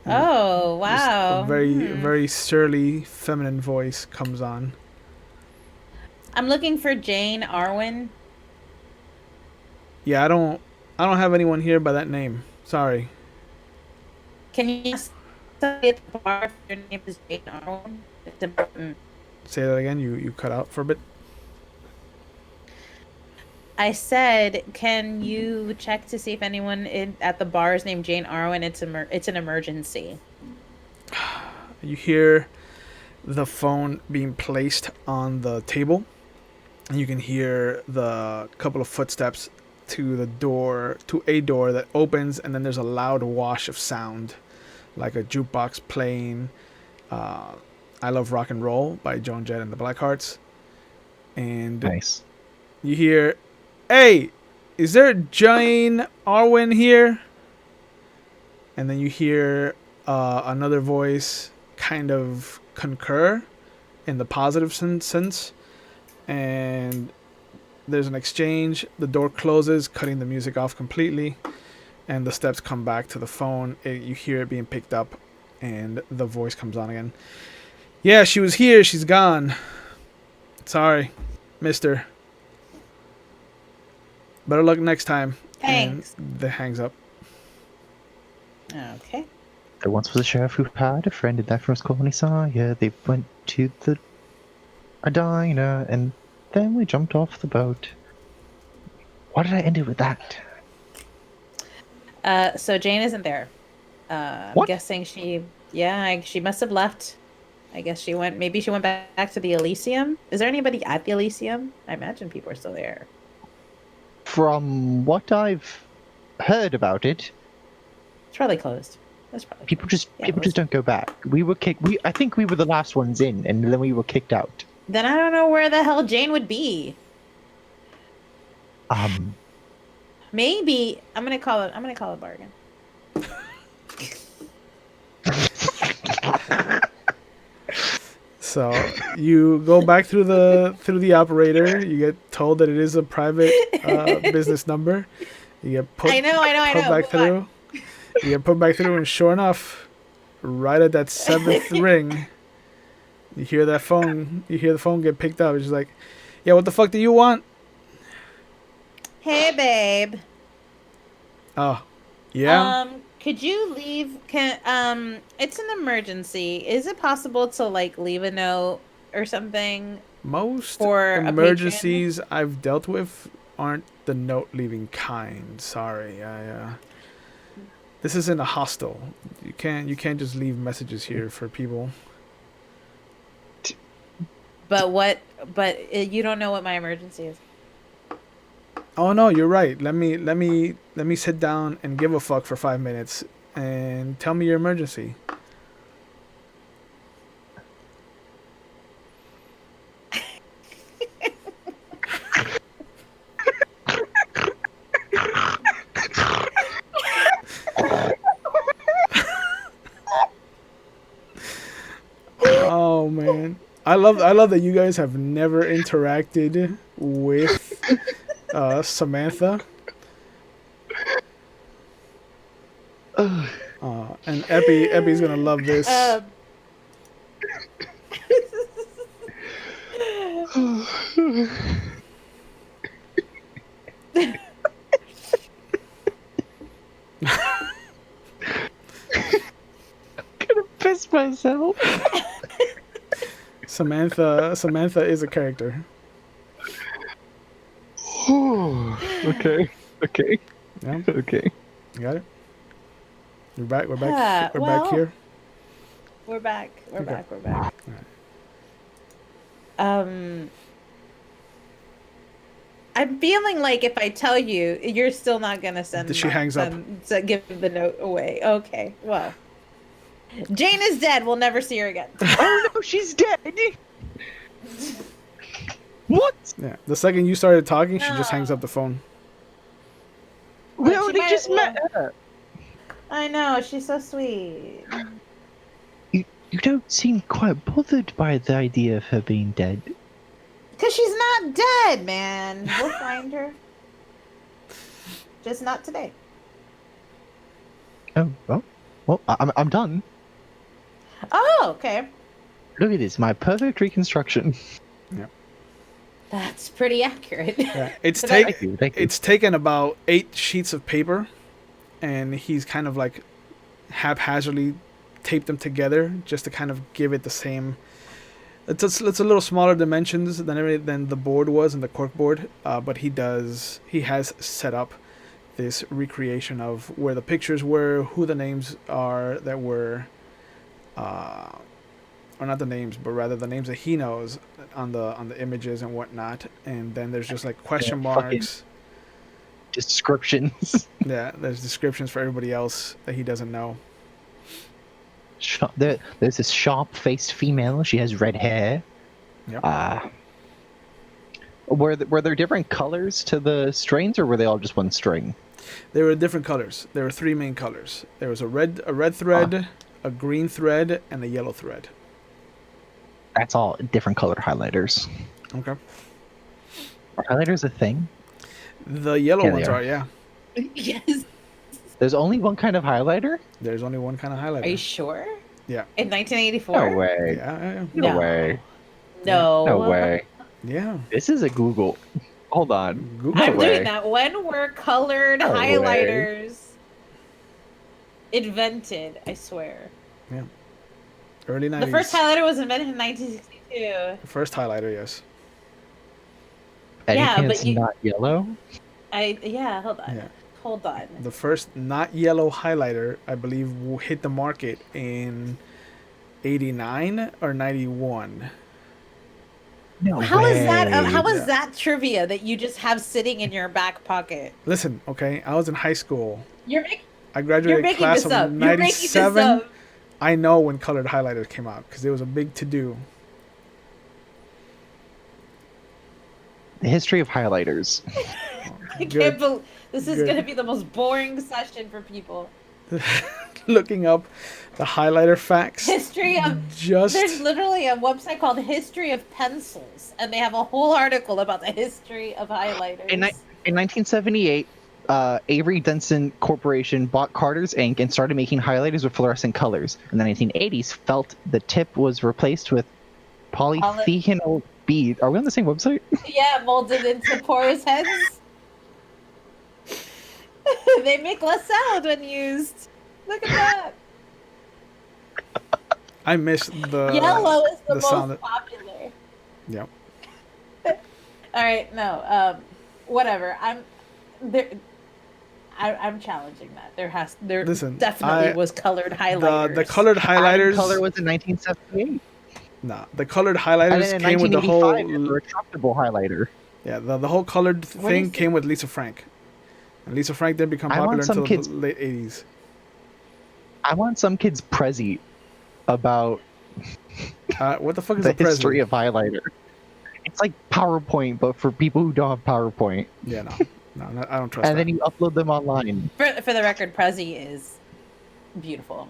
S3: Oh,
S1: Just
S3: wow.
S1: a very surly feminine voice comes on.
S3: I'm looking for Jane Arwen.
S1: Yeah, I don't have anyone here by that name. Sorry.
S3: Can you ask somebody at the bar if your name is Jane Arwen? It's important.
S1: Say that again. You cut out for a bit.
S3: I said, can you check to see if anyone at the bar is named Jane Arwen? It's an emergency.
S1: You hear the phone being placed on the table, and you can hear the couple of footsteps to a door that opens, and then there's a loud wash of sound, like a jukebox playing "I Love Rock and Roll" by Joan Jett and the Blackhearts, and
S2: Nice.
S1: you hear, "Hey, is there Jane Arwen here?" And then you hear another voice kind of concur in the positive sense. And there's an exchange. The door closes, cutting the music off completely. and the steps come back to the phone. You hear it being picked up, and the voice comes on again. Yeah, she was here. She's gone. Sorry, mister. Better luck next time.
S3: Thanks.
S1: And the hangs up.
S3: Okay.
S2: There once was a sheriff who had a friend in that first call when he saw ya. They went to a diner, and then we jumped off the boat. Why did I end it with that?
S3: So Jane isn't there. I'm
S2: What?
S3: guessing she must have left. I guess she went back to the Elysium. Is there anybody at the Elysium? I imagine people are still there.
S2: From what I've heard about it,
S3: It's probably closed. That's probably
S2: people just
S3: Yeah,
S2: people just don't go back. We were kicked. I think we were the last ones in, and then we were kicked out.
S3: Then I don't know where the hell Jane would be. Maybe I'm gonna call it a bargain.
S1: So you go back through the operator. You get told that it is a private business number. You get put.
S3: I know.
S1: Back through. You get put back through, and sure enough, right at that 7th ring, you hear that phone. You hear the phone get picked up. It's just like, yeah, what the fuck do you want?
S3: Hey, babe.
S1: Oh, yeah.
S3: Could you leave? It's an emergency. Is it possible to like leave a note or something?
S1: Most
S3: for a
S1: emergencies I've dealt with aren't the note leaving kind. Sorry, this isn't a hostel. You can't just leave messages here for people.
S3: But you don't know what my emergency is.
S1: Oh no, you're right. Let me sit down and give a fuck for 5 minutes and tell me your emergency. Oh man. I love that you guys have never interacted with Samantha. And Epi's gonna love this.
S2: I'm gonna piss myself.
S1: Samantha is a character.
S2: Okay.
S1: Yeah,
S2: Okay.
S1: you got it. We're back. We're
S3: Yeah,
S1: back here.
S3: We're back. We're
S1: Okay.
S3: back. We're back.
S1: Alright.
S3: I'm feeling like if I tell you, you're still not gonna
S1: She hangs up.
S3: give the note away. Okay, well, Jane is dead. We'll never see her again.
S2: Oh no, she's dead. What?
S1: Yeah. The second you started talking, she just hangs
S3: No.
S1: up the phone.
S2: We
S3: She
S2: already
S3: might-
S2: just met her.
S3: I know, she's so sweet.
S2: You don't seem quite bothered by the idea of her being dead.
S3: Cause she's not dead, man. We'll find her. Just not today.
S2: Oh well, I'm done.
S3: Oh, okay.
S2: Look at this, my perfect reconstruction.
S3: That's pretty accurate.
S1: Yeah. It's
S3: But I-
S1: take
S2: Thank you.
S1: it's taken about 8 sheets of paper, and he's kind of like haphazardly taped them together just to kind of give it the same. It's a little smaller dimensions than the board was and the cork board, but he has set up this recreation of where the pictures were, who the names are that were, or not the names, but rather the names that he knows on the images and whatnot. And then there's just like question
S2: Yeah, fucking-
S1: marks.
S2: Descriptions.
S1: Yeah, there's descriptions for everybody else that he doesn't know.
S2: There's this sharp-faced female. She has red hair.
S1: Yep.
S2: Were there different colors to the strains, or were they all just one string?
S1: There were different colors. There were 3 main colors. There was a red thread, a green thread, and a yellow thread.
S2: That's all different colored highlighters.
S1: Okay.
S2: Are highlighters a thing?
S1: The yellow
S2: Yeah, they
S1: ones
S2: are.
S1: are, yeah.
S3: Yes.
S2: There's only one kind of highlighter?
S1: There's only one kind of
S3: Are you
S1: highlighter.
S3: sure?
S1: Yeah.
S3: In 1984?
S2: No way.
S1: Yeah.
S2: No way.
S3: No.
S2: No way.
S1: Yeah.
S2: This is a Google. Hold on.
S1: Google
S2: No
S3: I'm
S2: way.
S3: doing that. When were colored
S2: No way.
S3: highlighters invented? I swear.
S1: Early 90s.
S3: The first highlighter was invented in 1962.
S1: The first highlighter, yes.
S2: Anything
S3: but
S2: that's
S3: you-
S2: not yellow?
S3: Hold on.
S1: Yeah.
S3: Hold on.
S1: The first not yellow highlighter, I believe, hit the market in 89 or 91.
S2: No
S3: How
S2: way.
S3: is that? How is
S1: Yeah.
S3: that trivia that you just have sitting in your back pocket?
S1: Listen, okay, I was in high school.
S3: You're making.
S1: I
S3: You're
S1: graduated
S3: making
S1: class
S3: this
S1: of
S3: up. You're making this
S1: 97.
S3: up.
S1: I know when colored highlighters came out because it was a big to-do.
S2: The history of highlighters.
S3: I can't
S1: Good.
S3: believe this is
S1: Good.
S3: going to be the most boring session for people.
S1: Looking up the highlighter facts.
S3: History of
S1: Just
S3: There's literally a website called History of Pencils, and they have a whole article about the history of highlighters.
S2: In 1978, Avery Dennison Corporation bought Carter's ink and started making highlighters with fluorescent colors. In the 1980s, felt the tip was replaced with polyphenol bead. Are we on the same website?
S3: Yeah, molded into porous heads. They make less sound when used. Look at that.
S1: I missed the
S3: Yellow is the most
S1: sound.
S3: popular.
S1: Yep.
S3: All right, no, whatever. I'm challenging that. There
S1: Listen,
S3: definitely was colored highlighters.
S1: The colored highlighters.
S2: Color was in 1978.
S1: Nah, the colored
S2: And
S1: highlighters
S2: then in
S1: came with the
S2: 1985,
S1: whole.
S2: a retractable highlighter.
S1: Yeah, the whole colored
S3: What
S1: thing
S3: is
S1: came with Lisa Frank. And Lisa Frank didn't become
S2: I want
S1: popular
S2: some
S1: until
S2: kids-
S1: the late 80s.
S2: I want some kid's Prezi about
S1: What the fuck is
S2: the
S1: a Prezi?
S2: history of highlighter. It's like PowerPoint, but for people who don't have PowerPoint.
S1: Yeah, no, I don't trust
S2: And
S1: that.
S2: then you upload them online.
S3: For the record, Prezi is beautiful.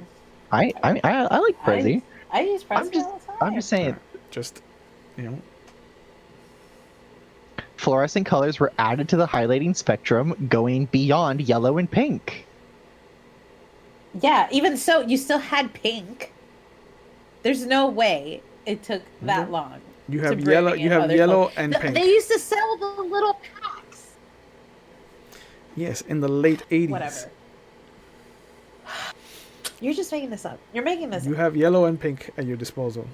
S2: I like Prezi.
S3: I use Prezi
S2: I'm just-
S3: all the time.
S2: I'm just saying,
S1: Just, you know,
S2: fluorescent colors were added to the highlighting spectrum, going beyond yellow and pink.
S3: Yeah, even so, you still had pink. There's no way it took that
S1: Mhm.
S3: long.
S1: you
S3: to
S1: have
S3: bring
S1: yellow,
S3: in
S1: you have
S3: other
S1: yellow
S3: colors.
S1: and pink.
S3: They used to sell the little packs.
S1: Yes, in the late 80s.
S3: Whatever. You're just making this up. You're making this
S1: You
S3: up.
S1: have yellow and pink at your disposal.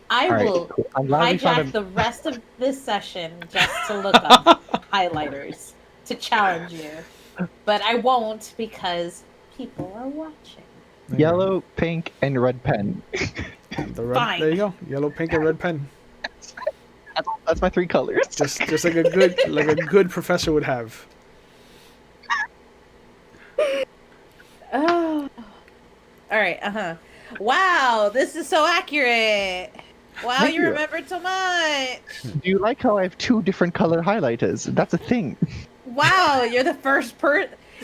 S3: I
S2: All right,
S3: will
S2: cool. I'm glad we found
S3: hijack the rest of this session just to look up highlighters to challenge you. But I won't because people are watching.
S1: There you go.
S2: yellow, pink, and red pen.
S1: The red,
S3: Fine.
S1: there you go. Yellow, pink, and red pen.
S2: That's my 3 colors.
S1: Just like a good professor would have.
S3: Oh. All right. Wow, this is so accurate. Wow,
S2: Thank
S3: you
S2: you.
S3: remembered so much.
S2: Do you like how I have 2 different color highlighters? That's a thing.
S3: Wow, you're the first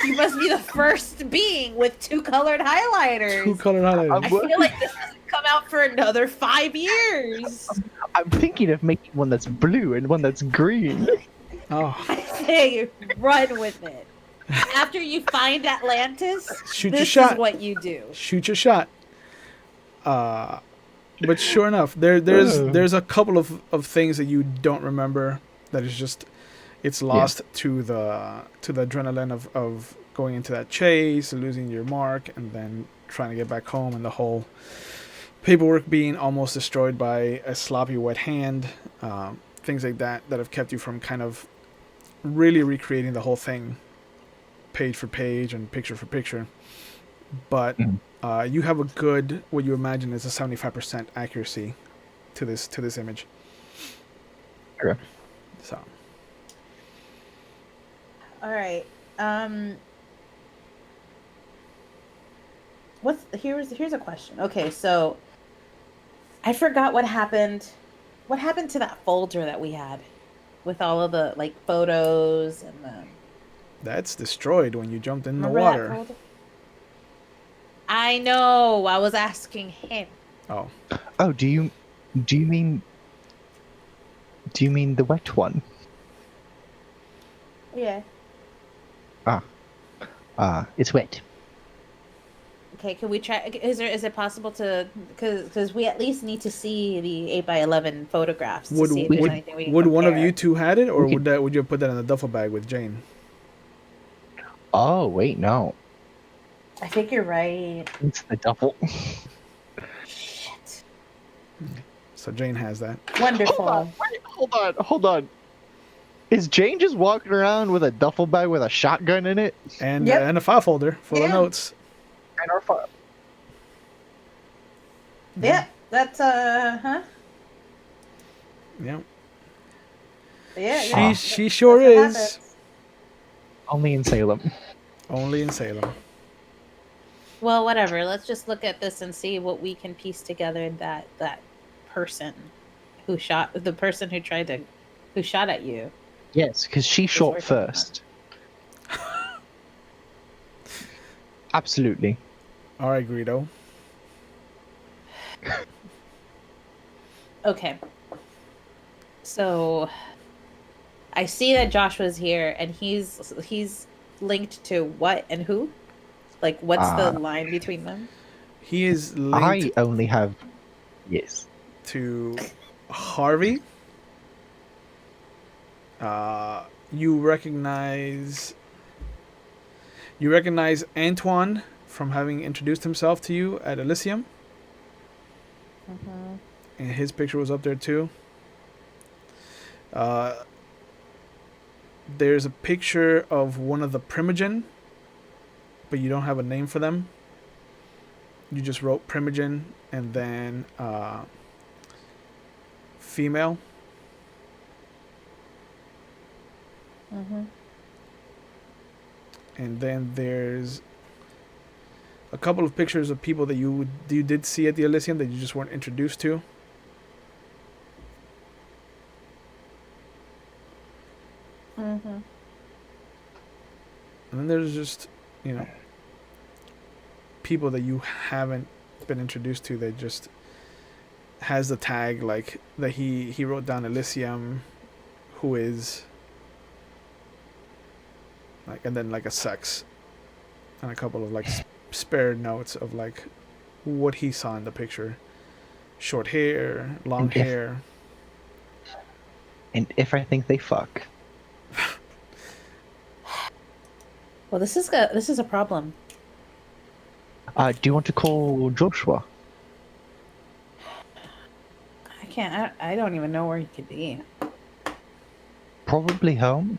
S3: You must be the first being with 2 colored highlighters.
S1: Two colored
S3: I
S1: highlighters.
S3: feel like this doesn't come out for another 5 years.
S2: I'm thinking of making one that's blue and one that's green.
S1: Oh,
S3: I say run with it. After you find Atlantis,
S1: Shoot your
S3: this
S1: shot.
S3: is what you do.
S1: shoot your shot. But sure enough, there's a couple of things that you don't remember that is just it's lost to the adrenaline of going into that chase, losing your mark, and then trying to get back home, and the whole paperwork being almost destroyed by a sloppy wet hand, things like that have kept you from kind of really recreating the whole thing, page for page and picture for picture. But you have a good, what you imagine is a 75% accuracy to this image.
S2: Okay.
S1: So
S3: All right. Here's a question. Okay, so I forgot what happened. What happened to that folder that we had with all of the like photos and the
S1: that's destroyed when you jumped in the
S3: remember that
S1: water.
S3: folder? I know. I was asking him.
S1: Oh,
S2: Oh, do you mean the wet one?
S3: Yeah.
S2: It's wet.
S3: Okay, can we try? Is it possible to? Because we at least need to see the 8x11 photographs to
S1: Would
S3: see if
S2: we
S3: there's
S2: can-
S3: anything we can
S1: would one of
S3: compare.
S1: you two had it, or
S2: We
S1: would you put that in a duffel bag with Jane?
S2: Oh wait, no.
S3: I think you're right.
S2: It's the duffel.
S3: Shit.
S1: So Jane has that.
S3: Wonderful.
S2: Hold on. Is Jane just walking around with a duffel bag with a shotgun in it?
S1: And
S3: Yep.
S1: and a file folder full of
S3: Yeah.
S1: notes.
S2: And our file.
S3: Yeah, that's huh?
S1: Yeah.
S3: Yeah,
S1: She sure
S3: that's what
S1: is.
S3: happens.
S2: Only in Salem.
S1: Only in Salem.
S3: Well, whatever. Let's just look at this and see what we can piece together. That person who shot the person who shot at you.
S2: Yes, because she shot
S3: working on.
S2: first. Absolutely.
S1: All right, Greedo.
S3: Okay. So I see that Joshua's here and he's linked to what and who? Like what's the line between them?
S1: He is
S2: I
S1: linked
S2: only have. Yes.
S1: to Harvey. You recognize Antoine from having introduced himself to you at Elysium,
S3: Mm-hmm.
S1: and his picture was up there too. There's a picture of one of the Primogen, but you don't have a name for them. You just wrote Primogen and then female.
S3: Mm-hmm.
S1: And then there's a couple of pictures of people that you did see at the Elysium that you just weren't introduced to.
S3: Mm-hmm.
S1: And then there's just, people that you haven't been introduced to that just has the tag like that he wrote down Elysium, who is like, and then like a sex and a couple of like spare notes of like what he saw in the picture. Short hair, long
S2: And if-
S1: hair.
S2: And if I think they fuck.
S3: Well, this is a problem.
S2: Do you want to call Joshua?
S3: I can't. I don't even know where he could be.
S2: Probably home.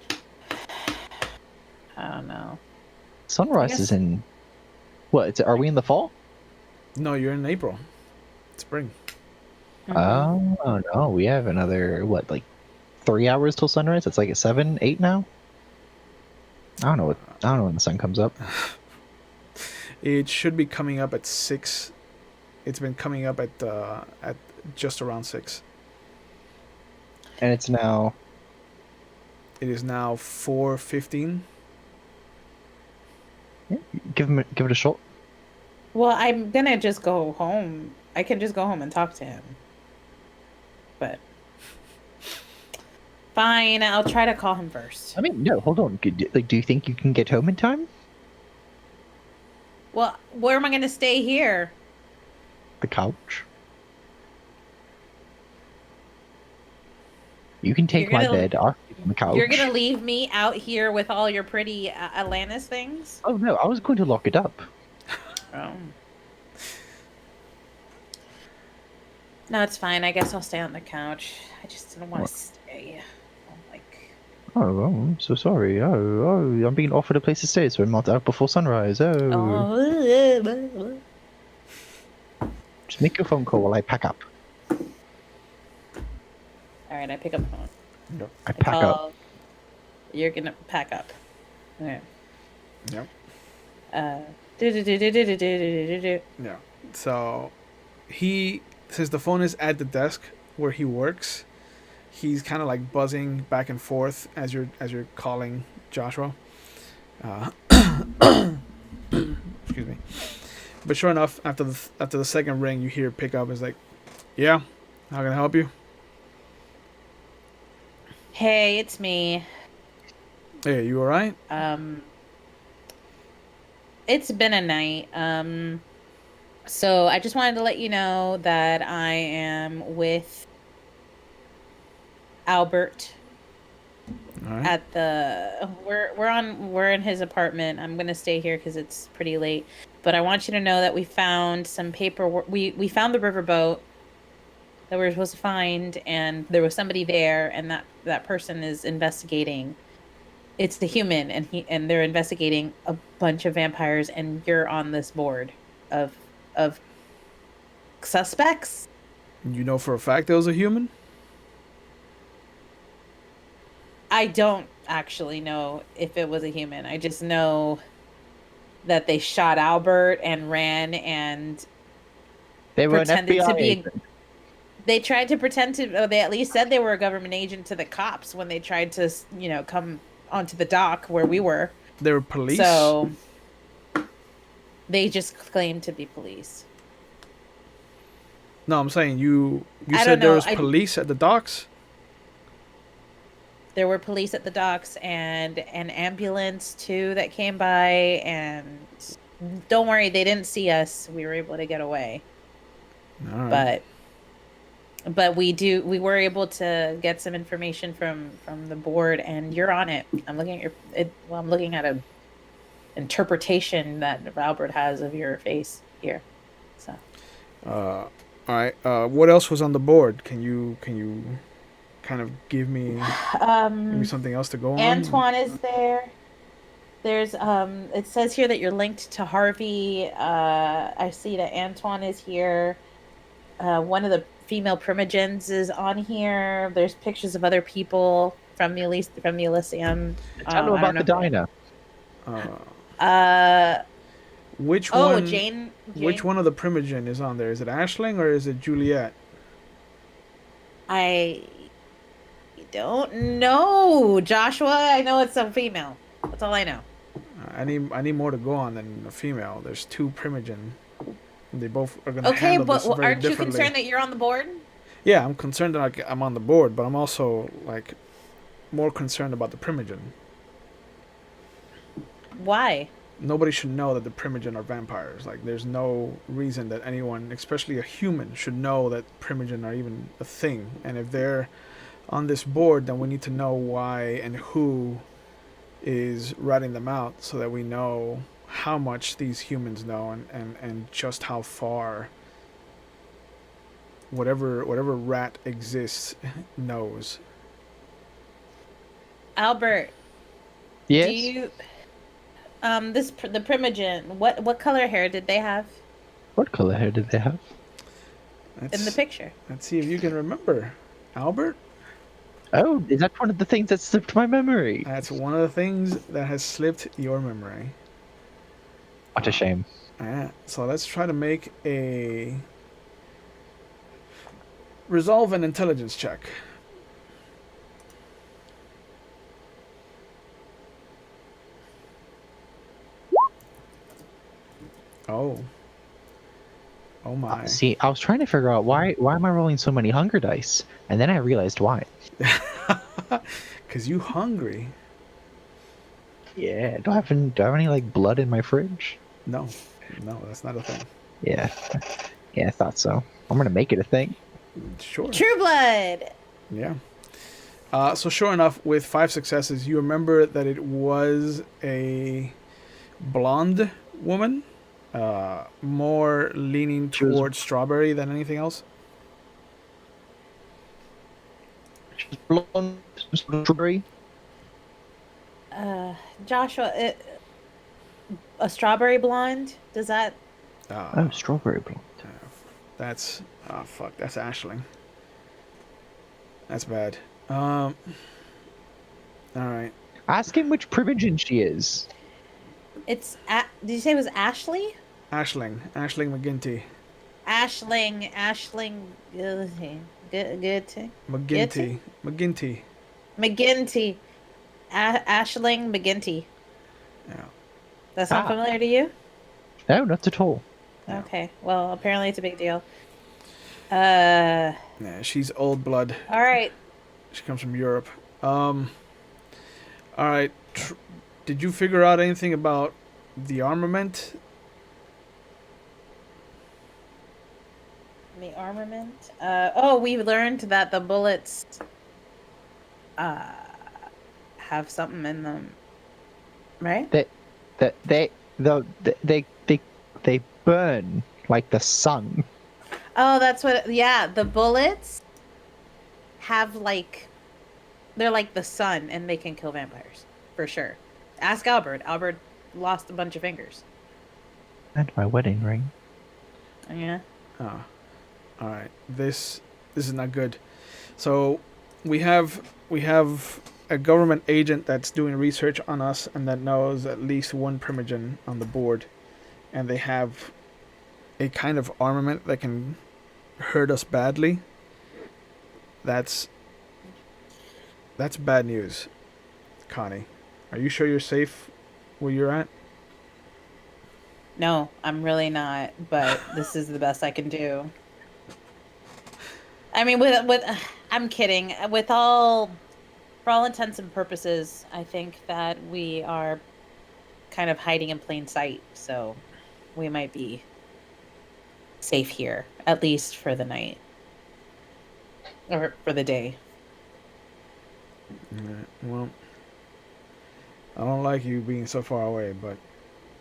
S3: I don't know.
S2: Sunrise
S3: guess-
S2: is in. What? Are we in the fall?
S1: No, you're in April. Spring.
S3: Mhm.
S2: Oh no, we have another like 3 hours till sunrise. It's like at 7, 8 now. I don't know when the sun comes up.
S1: It should be coming up at 6. It's been coming up at just around 6.
S2: And it's now.
S1: It is now 4:15.
S2: Give it a shot.
S3: Well, I'm gonna just go home. I can just go home and talk to him. But fine, I'll try to call him first.
S2: I mean, no, hold on. Like, do you think you can get home in time?
S3: Well, where am I gonna stay here?
S2: The couch. You can take
S3: You're
S2: my
S3: gonna-
S2: bed. I'll sleep on the couch.
S3: You're gonna leave me out here with all your pretty Atlantis things?
S2: Oh no, I was going to lock it up.
S3: Oh. No, it's fine. I guess I'll stay on the couch. I just didn't want to stay.
S2: Oh, I'm so sorry. Oh, I'm being offered a place to stay, so I'm not out before sunrise.
S3: Oh.
S2: Just make your phone call while I pack up.
S3: All right, I pick up the phone.
S2: I pack up.
S3: You're gonna pack up. Okay.
S1: Yep.
S3: Do-do-do-do-do-do-do-do-do.
S1: Yeah. So since the phone is at the desk where he works, he's kind of like buzzing back and forth as you're calling Joshua. Excuse me. But sure enough, after the second ring, you hear pick up. It's like, yeah, how can I help you?
S3: Hey, it's me.
S1: Hey, you all right?
S3: It's been a night. So I just wanted to let you know that I am with Albert
S1: All right.
S3: at the we're in his apartment. I'm gonna stay here because it's pretty late. But I want you to know that we found some paperwork. We found the riverboat that we were supposed to find, and there was somebody there, and that person is investigating. It's the human, and they're investigating a bunch of vampires, and you're on this board of suspects.
S1: You know for a fact there was a human?
S3: I don't actually know if it was a human. I just know that they shot Albert and ran and
S2: They were an
S3: pretended to
S2: FBI
S3: be
S2: agent.
S3: they tried to pretend to they at least said they were a government agent to the cops when they tried to, come onto the dock where we were.
S1: They were police?
S3: So they just claimed to be police.
S1: No, I'm saying you
S3: I
S1: said
S3: don't
S1: there
S3: know.
S1: was police at the docks?
S3: There were police at the docks and an ambulance too that came by, and don't worry, they didn't see us. We were able to get away.
S1: All right.
S3: But we were able to get some information from the board, and you're on it. I'm looking at I'm looking at a interpretation that Albert has of your face here. So
S1: All right. What else was on the board? Can you kind of give me something else to go on?
S3: Antoine is there. There's it says here that you're linked to Harvey. I see that Antoine is here. One of the female primogens is on here. There's pictures of other people from the Elysium.
S2: Tell them about the diner.
S1: Which
S3: Oh,
S1: one?
S3: Jane.
S1: Which one of the primogen is on there? Is it Ashling or is it Juliet?
S3: I don't know, Joshua. I know it's a female. That's all I know.
S1: I need more to go on than a female. There's two primogen. They both are gonna
S3: Okay,
S1: handle
S3: but
S1: this very
S3: aren't you
S1: differently.
S3: concerned that you're on the board?
S1: Yeah, I'm concerned that I'm on the board, but I'm also like more concerned about the primogen.
S3: Why?
S1: Nobody should know that the primogen are vampires. Like, there's no reason that anyone, especially a human, should know that primogen are even a thing. And if they're on this board, then we need to know why and who is ratting them out so that we know how much these humans know and just how far whatever rat exists knows.
S3: Albert,
S2: Yes.
S3: do you the primogen, what color hair did they have
S2: What color hair did they have?
S3: in the picture?
S1: Let's see if you can remember. Albert?
S2: Oh, is that one of the things that slipped my memory?
S1: That's one of the things that has slipped your memory.
S2: What a shame.
S1: Yeah, so let's try to make a resolve an intelligence check. Oh. Oh my.
S2: See, I was trying to figure out why am I rolling so many hunger dice, and then I realized why.
S1: 'Cause you hungry.
S2: Yeah, do I have any like blood in my fridge?
S1: No, that's not a thing.
S2: Yeah, I thought so. I'm gonna make it a thing.
S1: Sure.
S3: True Blood.
S1: Yeah. So sure enough, with 5 successes, you remember that it was a blonde woman, more leaning
S2: She was-
S1: towards strawberry than anything else.
S2: She's blonde, strawberry.
S3: Joshua, a strawberry blonde. Does that?
S2: Oh, strawberry blonde.
S1: That's fuck. That's Ashling. That's bad. All right.
S2: Ask him which primogen she is.
S3: It's. Did you say it was Ashley?
S1: Ashling McGinty.
S3: Ashling. Good.
S1: McGinty.
S3: McGinty. Ashling McGinty.
S1: Yeah.
S3: That's not familiar to you?
S2: No, not at all.
S1: Yeah.
S3: Okay. Well, apparently it's a big deal.
S1: Yeah, she's old blood.
S3: All right.
S1: She comes from Europe. All right. Did you figure out anything about the armament.
S3: The armament. Oh, we learned that the bullets uh have something in them, right?
S2: They, the, they burn like the sun.
S3: Oh, that's what. Yeah, the bullets have like they're like the sun, and they can kill vampires for sure. Ask Albert. Albert lost a bunch of fingers.
S2: And my wedding ring.
S3: Yeah.
S1: Ah, all right. This is not good. So we have a government agent that's doing research on us and that knows at least one primogen on the board, and they have a kind of armament that can hurt us badly. That's bad news, Connie. Are you sure you're safe where you're at?
S3: No, I'm really not. But this is the best I can do. I mean, with I'm kidding. For all intents and purposes, I think that we are kind of hiding in plain sight. So we might be safe here, at least for the night or for the day.
S1: Alright, well, I don't like you being so far away, but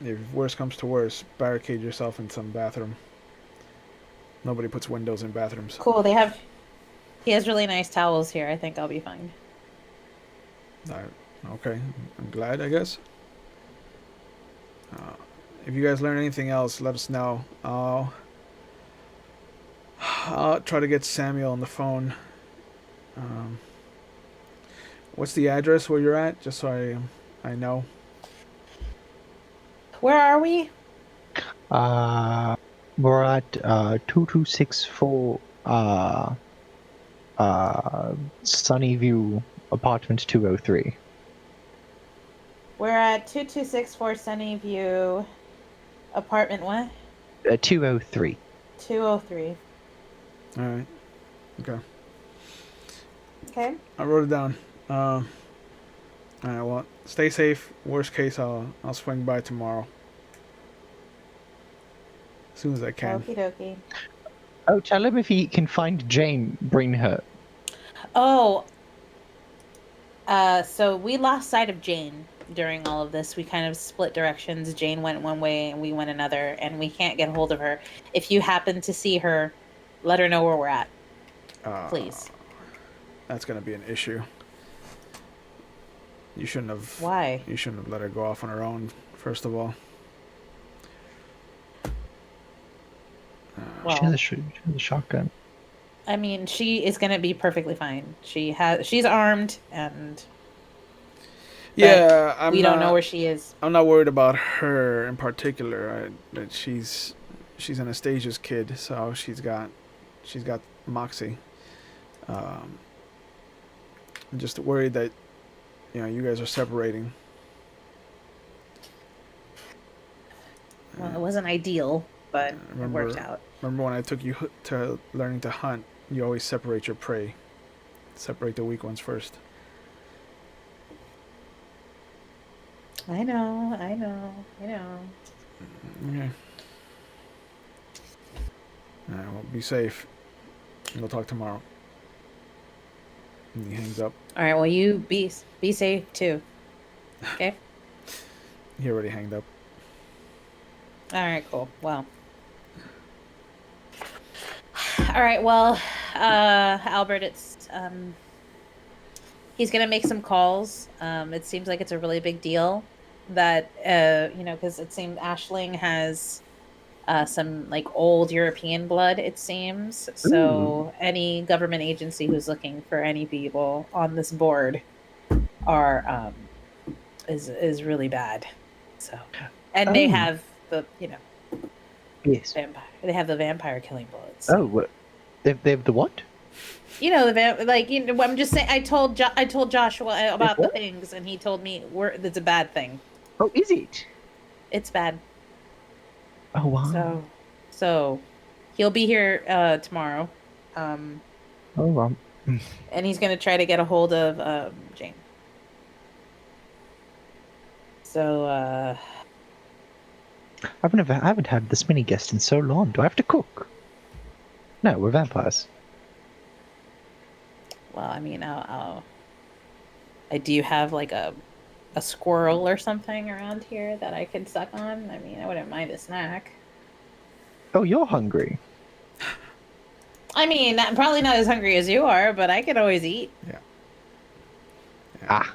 S1: if worse comes to worse, barricade yourself in some bathroom. Nobody puts windows in bathrooms.
S3: Cool. He has really nice towels here. I think I'll be fine.
S1: Alright, okay, I'm glad, I guess. If you guys learn anything else, let us know. I'll try to get Samuel on the phone. Um, what's the address where you're at, just so I know.
S3: Where are we?
S2: We're at 2264 Sunnyview Apartment 203.
S3: We're at 2264 Sunnyview, apartment what?
S2: 203.
S3: 203.
S1: All right. Okay.
S3: Okay.
S1: I wrote it down. All right. Well, stay safe. Worst case, I'll swing by tomorrow. As soon as I can.
S3: Okie dokie.
S2: Oh, tell him if he can find Jane, bring her.
S3: Oh, so we lost sight of Jane during all of this. We kind of split directions. Jane went one way and we went another, and we can't get a hold of her. If you happen to see her, let her know where we're at, please.
S1: That's gonna be an issue. You shouldn't have.
S3: Why?
S1: You shouldn't have let her go off on her own. First of all.
S3: Well,
S2: She has a shotgun.
S3: I mean, she is gonna be perfectly fine. She's armed, and
S1: Yeah,
S3: we don't know where she is.
S1: I'm not worried about her in particular. That she's Anastasia's kid, so she's got moxie. I'm just worried that you guys are separating.
S3: Well, it wasn't ideal, but it worked out.
S1: Remember when I took you to learning to hunt? You always separate your prey. Separate the weak ones first.
S3: I know.
S1: Okay. Alright, well, be safe. We'll talk tomorrow. And he hangs up.
S3: All right. Well, you be safe too. Okay.
S1: He already hanged up.
S3: All right. Cool. Well. All right. Well, Albert, it's he's gonna make some calls. It seems like it's a really big deal that because it seems Ashling has some like old European blood. It seems so. Any government agency who's looking for any people on this board are is really bad. So, and they have the
S2: Yes.
S3: vampire. They have the vampire killing bullets.
S2: Oh, they have the what?
S3: I'm just saying. I told Joshua about the things, and he told me it's a bad thing.
S2: Oh, is it?
S3: It's bad.
S2: Oh wow.
S3: So he'll be here tomorrow.
S2: Oh
S3: And he's gonna try to get a hold of Jane. So
S2: I haven't had this many guests in so long. Do I have to cook? No, we're vampires.
S3: Well, I mean, do you have like a squirrel or something around here that I can suck on? I mean, I wouldn't mind a snack.
S2: Oh, you're hungry.
S3: I mean, I'm probably not as hungry as you are, but I could always eat.
S1: Yeah.
S2: Ah,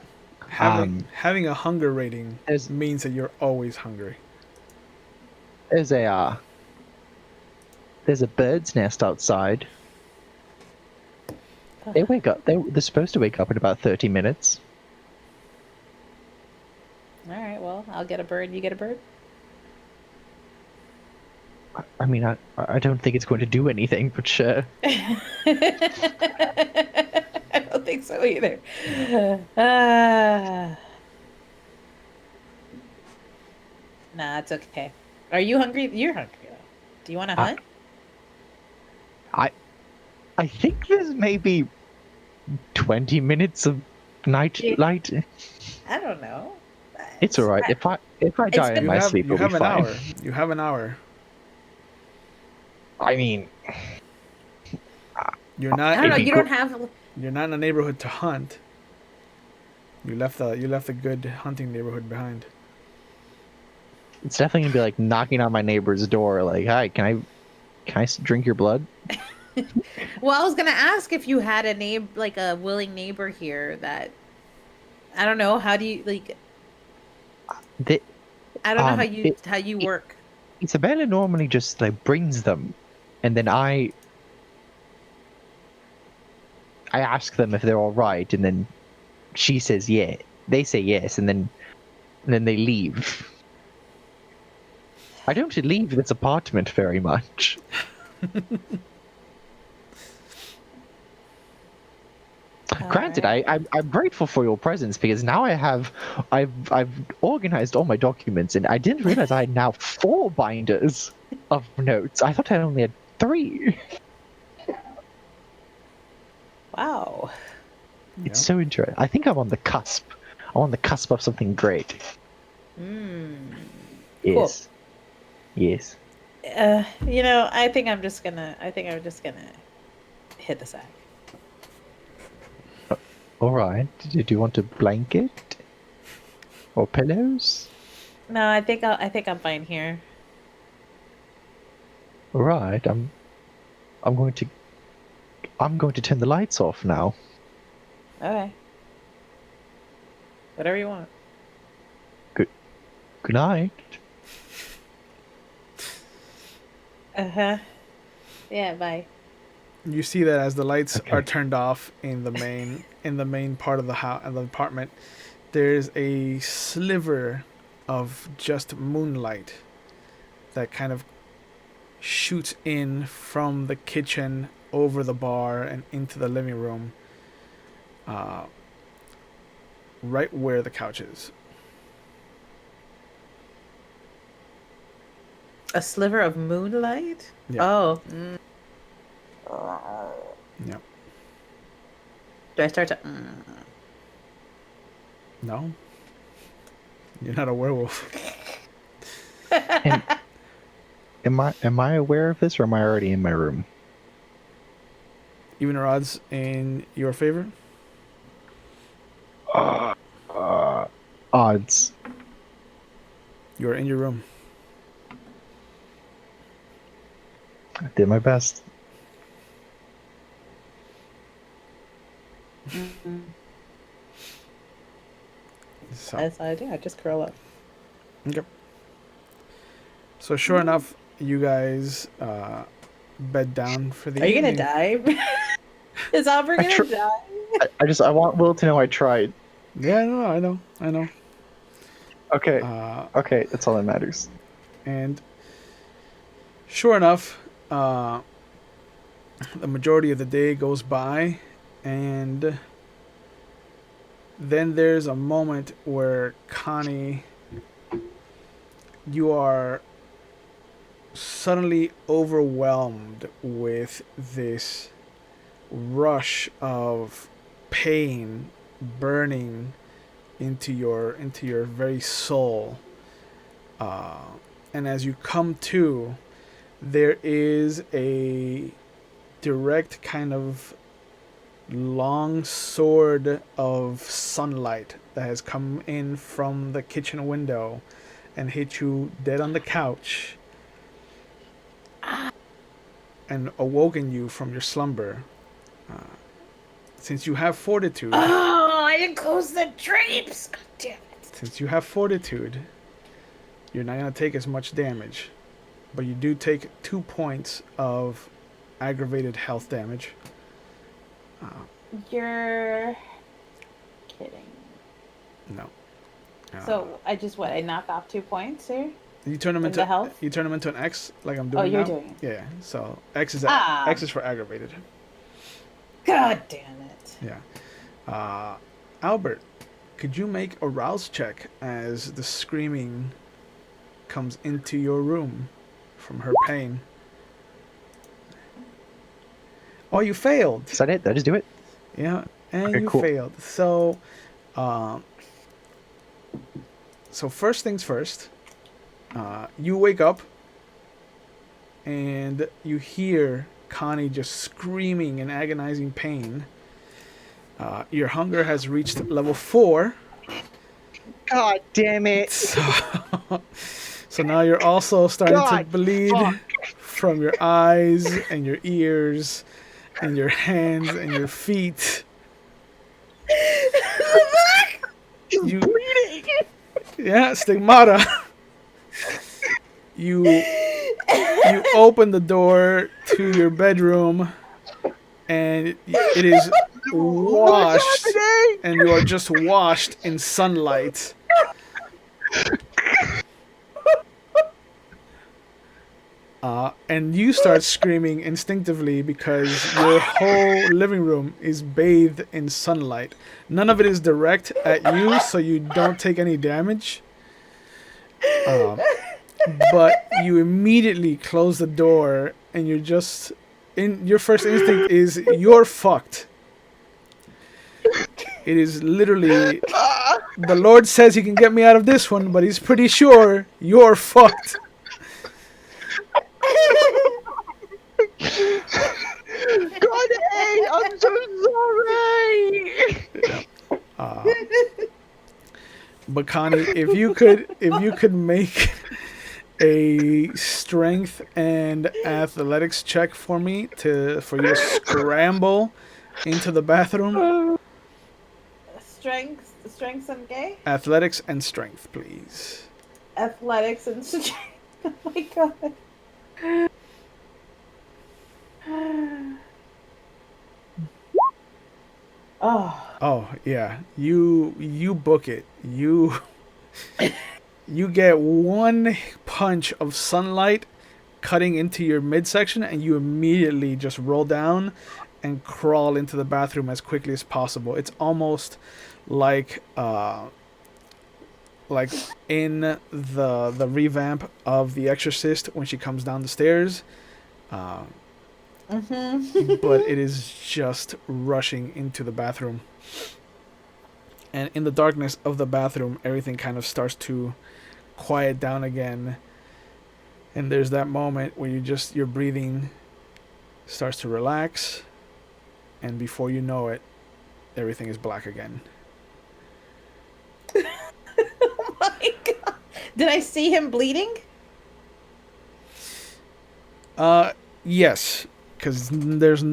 S1: Having a hunger rating
S2: there's-
S1: means that you're always hungry.
S2: there's a bird's nest outside. They wake up. They're supposed to wake up in about 30 minutes.
S3: All right, well, I'll get a bird. You get a bird?
S2: I mean, I don't think it's going to do anything, but sure.
S3: I don't think so either. Nah, it's okay. Are you hungry? You're hungry though. Do you want to hunt?
S2: I think there's maybe 20 minutes of night light.
S3: I don't know.
S2: It's all right. If I die in my sleep,
S1: you
S2: it'll
S1: have
S2: be
S1: an
S2: fine.
S1: hour. You have an hour.
S2: I mean,
S1: You're not.
S3: I don't know.
S2: If you
S3: You
S2: go-
S3: don't have.
S1: You're not in a neighborhood to hunt. You left the good hunting neighborhood behind.
S2: it's definitely gonna be like knocking on my neighbor's door, like, "Hi, can I drink your blood?"
S3: Well, I was gonna ask if you had like a willing neighbor here that. I don't know. How do you like?
S2: The,
S3: I don't know
S2: Um,
S3: how you work.
S2: Isabella normally just like brings them, and then I ask them if they're all right, and then she says yeah. They say yes, and then they leave. I don't leave this apartment very much. Granted,
S3: Alright.
S2: I'm grateful for your presence because now I've organized all my documents, and I didn't realize I had now 4 binders of notes. I thought I only had 3.
S3: Wow.
S2: It's so interesting. I think I'm on the cusp. I'm on the cusp of something great.
S3: Hmm.
S2: Yes. Yes.
S3: You know, I think I'm just gonna hit the sack.
S2: All right. Do you want a blanket or pillows?
S3: No, I think I'm fine here.
S2: All right. I'm going to turn the lights off now.
S3: Okay. Whatever you want.
S2: Good night.
S3: Uh-huh. Yeah, bye.
S1: You see that as the lights
S2: Okay.
S1: are turned off in the main part of the apartment, there's a sliver of just moonlight that kind of shoots in from the kitchen over the bar and into the living room, right where the couch is.
S3: A sliver of moonlight?
S1: Yeah.
S3: Oh.
S1: Yeah.
S3: Do I start to
S1: No, you're not a werewolf.
S2: Am I aware of this, or am I already in my room?
S1: Even or odds in your favor?
S2: Odds.
S1: You're in your room.
S2: I did my best.
S1: So,
S3: That's what I do. I just curl up.
S1: okay. So sure enough, you guys bed down for the
S3: Are you gonna
S1: evening.
S3: die? Is Albert gonna die?
S2: I want Will to know I tried.
S1: Yeah, no, I know.
S2: Okay.
S1: Uh,
S2: Okay, that's all that matters.
S1: and sure enough, the majority of the day goes by, and then there's a moment where Connie, you are suddenly overwhelmed with this rush of pain burning into your very soul, and as you come to, there is a direct kind of long sword of sunlight that has come in from the kitchen window and hit you dead on the couch and awoken you from your slumber. Since you have fortitude,
S3: Oh, I didn't close the drapes. God damn it.
S1: since you have fortitude, you're not gonna take as much damage, but you do take 2 points of aggravated health damage.
S3: You're kidding.
S1: No.
S3: So I just I knock off 2 points here.
S1: You turn them
S3: In
S1: into
S3: the health?
S1: you turn them into an X like I'm doing
S3: you're
S1: now.
S3: doing it.
S1: Yeah. So X is
S3: Ah.
S1: X is for aggravated.
S3: God damn it.
S1: Yeah. Albert, could you make a rouse check as the screaming comes into your room from her pain? Oh, you failed.
S2: Is that it? Did I just do it?
S1: Yeah, and
S2: Okay,
S1: you
S2: cool.
S1: failed. So, so first things first, you wake up and you hear Connie just screaming in agonizing pain. Your hunger has reached level 4.
S2: God damn it!
S1: So now you're also starting to bleed from your eyes and your ears and your hands and your feet. You bleeding. Yeah, stigmata. You open the door to your bedroom and it is washed and you are just washed in sunlight. And you start screaming instinctively because your whole living room is bathed in sunlight. None of it is direct at you, so you don't take any damage. But you immediately close the door, and you're just your first instinct is you're fucked. It is literally the Lord says he can get me out of this one, but he's pretty sure you're fucked.
S2: Connie, I'm so sorry.
S1: But Connie, if you could make a strength and athletics check for me for you to scramble into the bathroom.
S3: Strengths and gay?
S1: Athletics and strength, please.
S3: Athletics and strength. Oh my god.
S1: Oh yeah, you book it. You get one punch of sunlight cutting into your midsection, and you immediately just roll down and crawl into the bathroom as quickly as possible. It's almost like in the revamp of The Exorcist when she comes down the stairs. But it is just rushing into the bathroom. And in the darkness of the bathroom, everything kind of starts to quiet down again. And there's that moment where your breathing starts to relax. And before you know it, everything is black again.
S3: Oh my god. Did I see him bleeding?
S1: Yes. Because there's...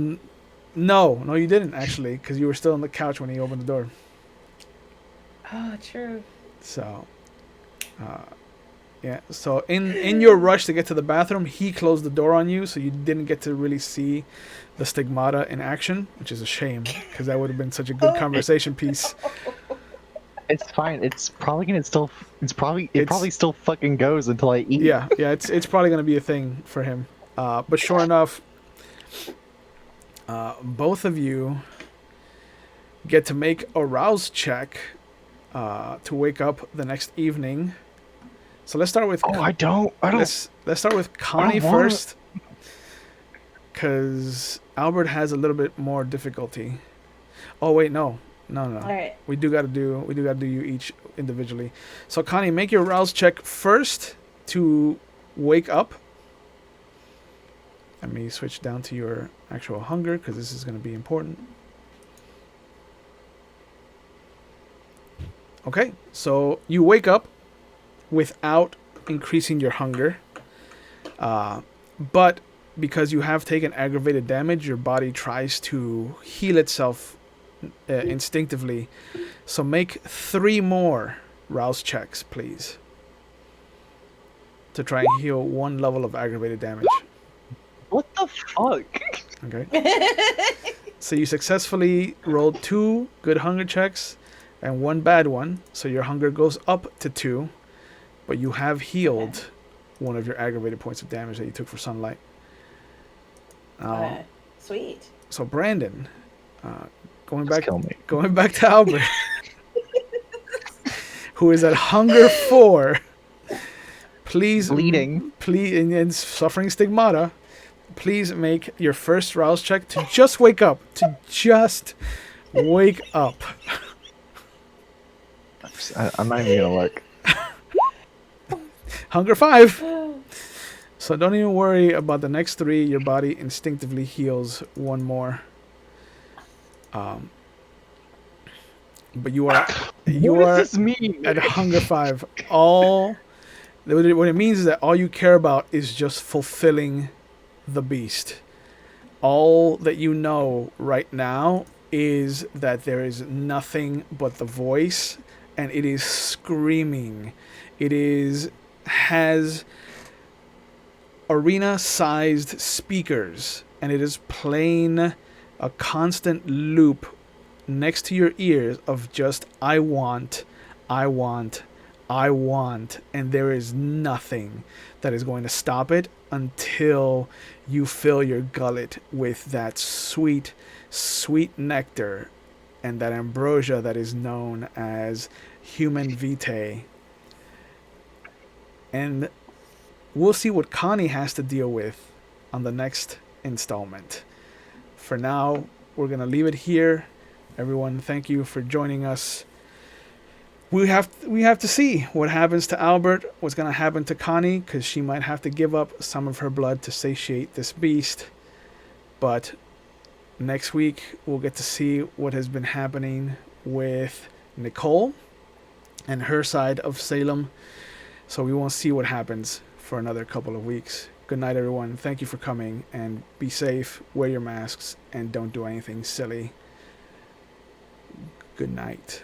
S1: No, you didn't, actually. Because you were still on the couch when he opened the door.
S3: Oh, true.
S1: So... yeah, so in your rush to get to the bathroom, he closed the door on you, so you didn't get to really see the stigmata in action, which is a shame, because that would have been such a good conversation piece.
S2: It's fine. It probably still fucking goes until I eat.
S1: Yeah, it's probably gonna be a thing for him. But sure enough, both of you get to make a rouse check to wake up the next evening. So let's start with.
S2: I don't.
S1: Let's start with Connie first, because Albert has a little bit more difficulty. Oh wait, no. All
S3: right.
S1: We do gotta do you each individually. So Connie, make your rouse check first to wake up. Let me switch down to your actual hunger because this is going to be important. Okay, so you wake up without increasing your hunger. But because you have taken aggravated damage, your body tries to heal itself instinctively. So make 3 more rouse checks, please, to try and heal 1 level of aggravated damage.
S2: What the fuck?
S1: Okay. So you successfully rolled 2 good hunger checks and 1 bad one. So your hunger goes up to 2, but you have healed 1 of your aggravated points of damage that you took for sunlight.
S3: Sweet.
S1: So Brandon, going
S2: Just
S1: back
S2: kill me.
S1: going back to Albert, who is at hunger 4. Please,
S2: Bleeding.
S1: please, and suffering stigmata. Please make your first rouse check to just wake up. To just wake up.
S2: I'm not even gonna look.
S1: Hunger 5. So don't even worry about the next 3. Your body instinctively heals 1 more. But you are
S2: What does this mean?
S1: at hunger 5. What it means is that all you care about is just fulfilling the beast. All that you know right now is that there is nothing but the voice, and it is screaming. It has arena-sized speakers, and it is playing a constant loop next to your ears of just I want, and there is nothing that is going to stop it until you fill your gullet with that sweet, sweet nectar and that ambrosia that is known as human vitae. And we'll see what Connie has to deal with on the next installment. For now, we're going to leave it here. Everyone, thank you for joining us. We have to see what happens to Albert, what's going to happen to Connie, because she might have to give up some of her blood to satiate this beast. But next week, we'll get to see what has been happening with Nicole and her side of Salem. So we won't see what happens for another couple of weeks. Good night, everyone. Thank you for coming, and be safe, wear your masks, and don't do anything silly. Good night.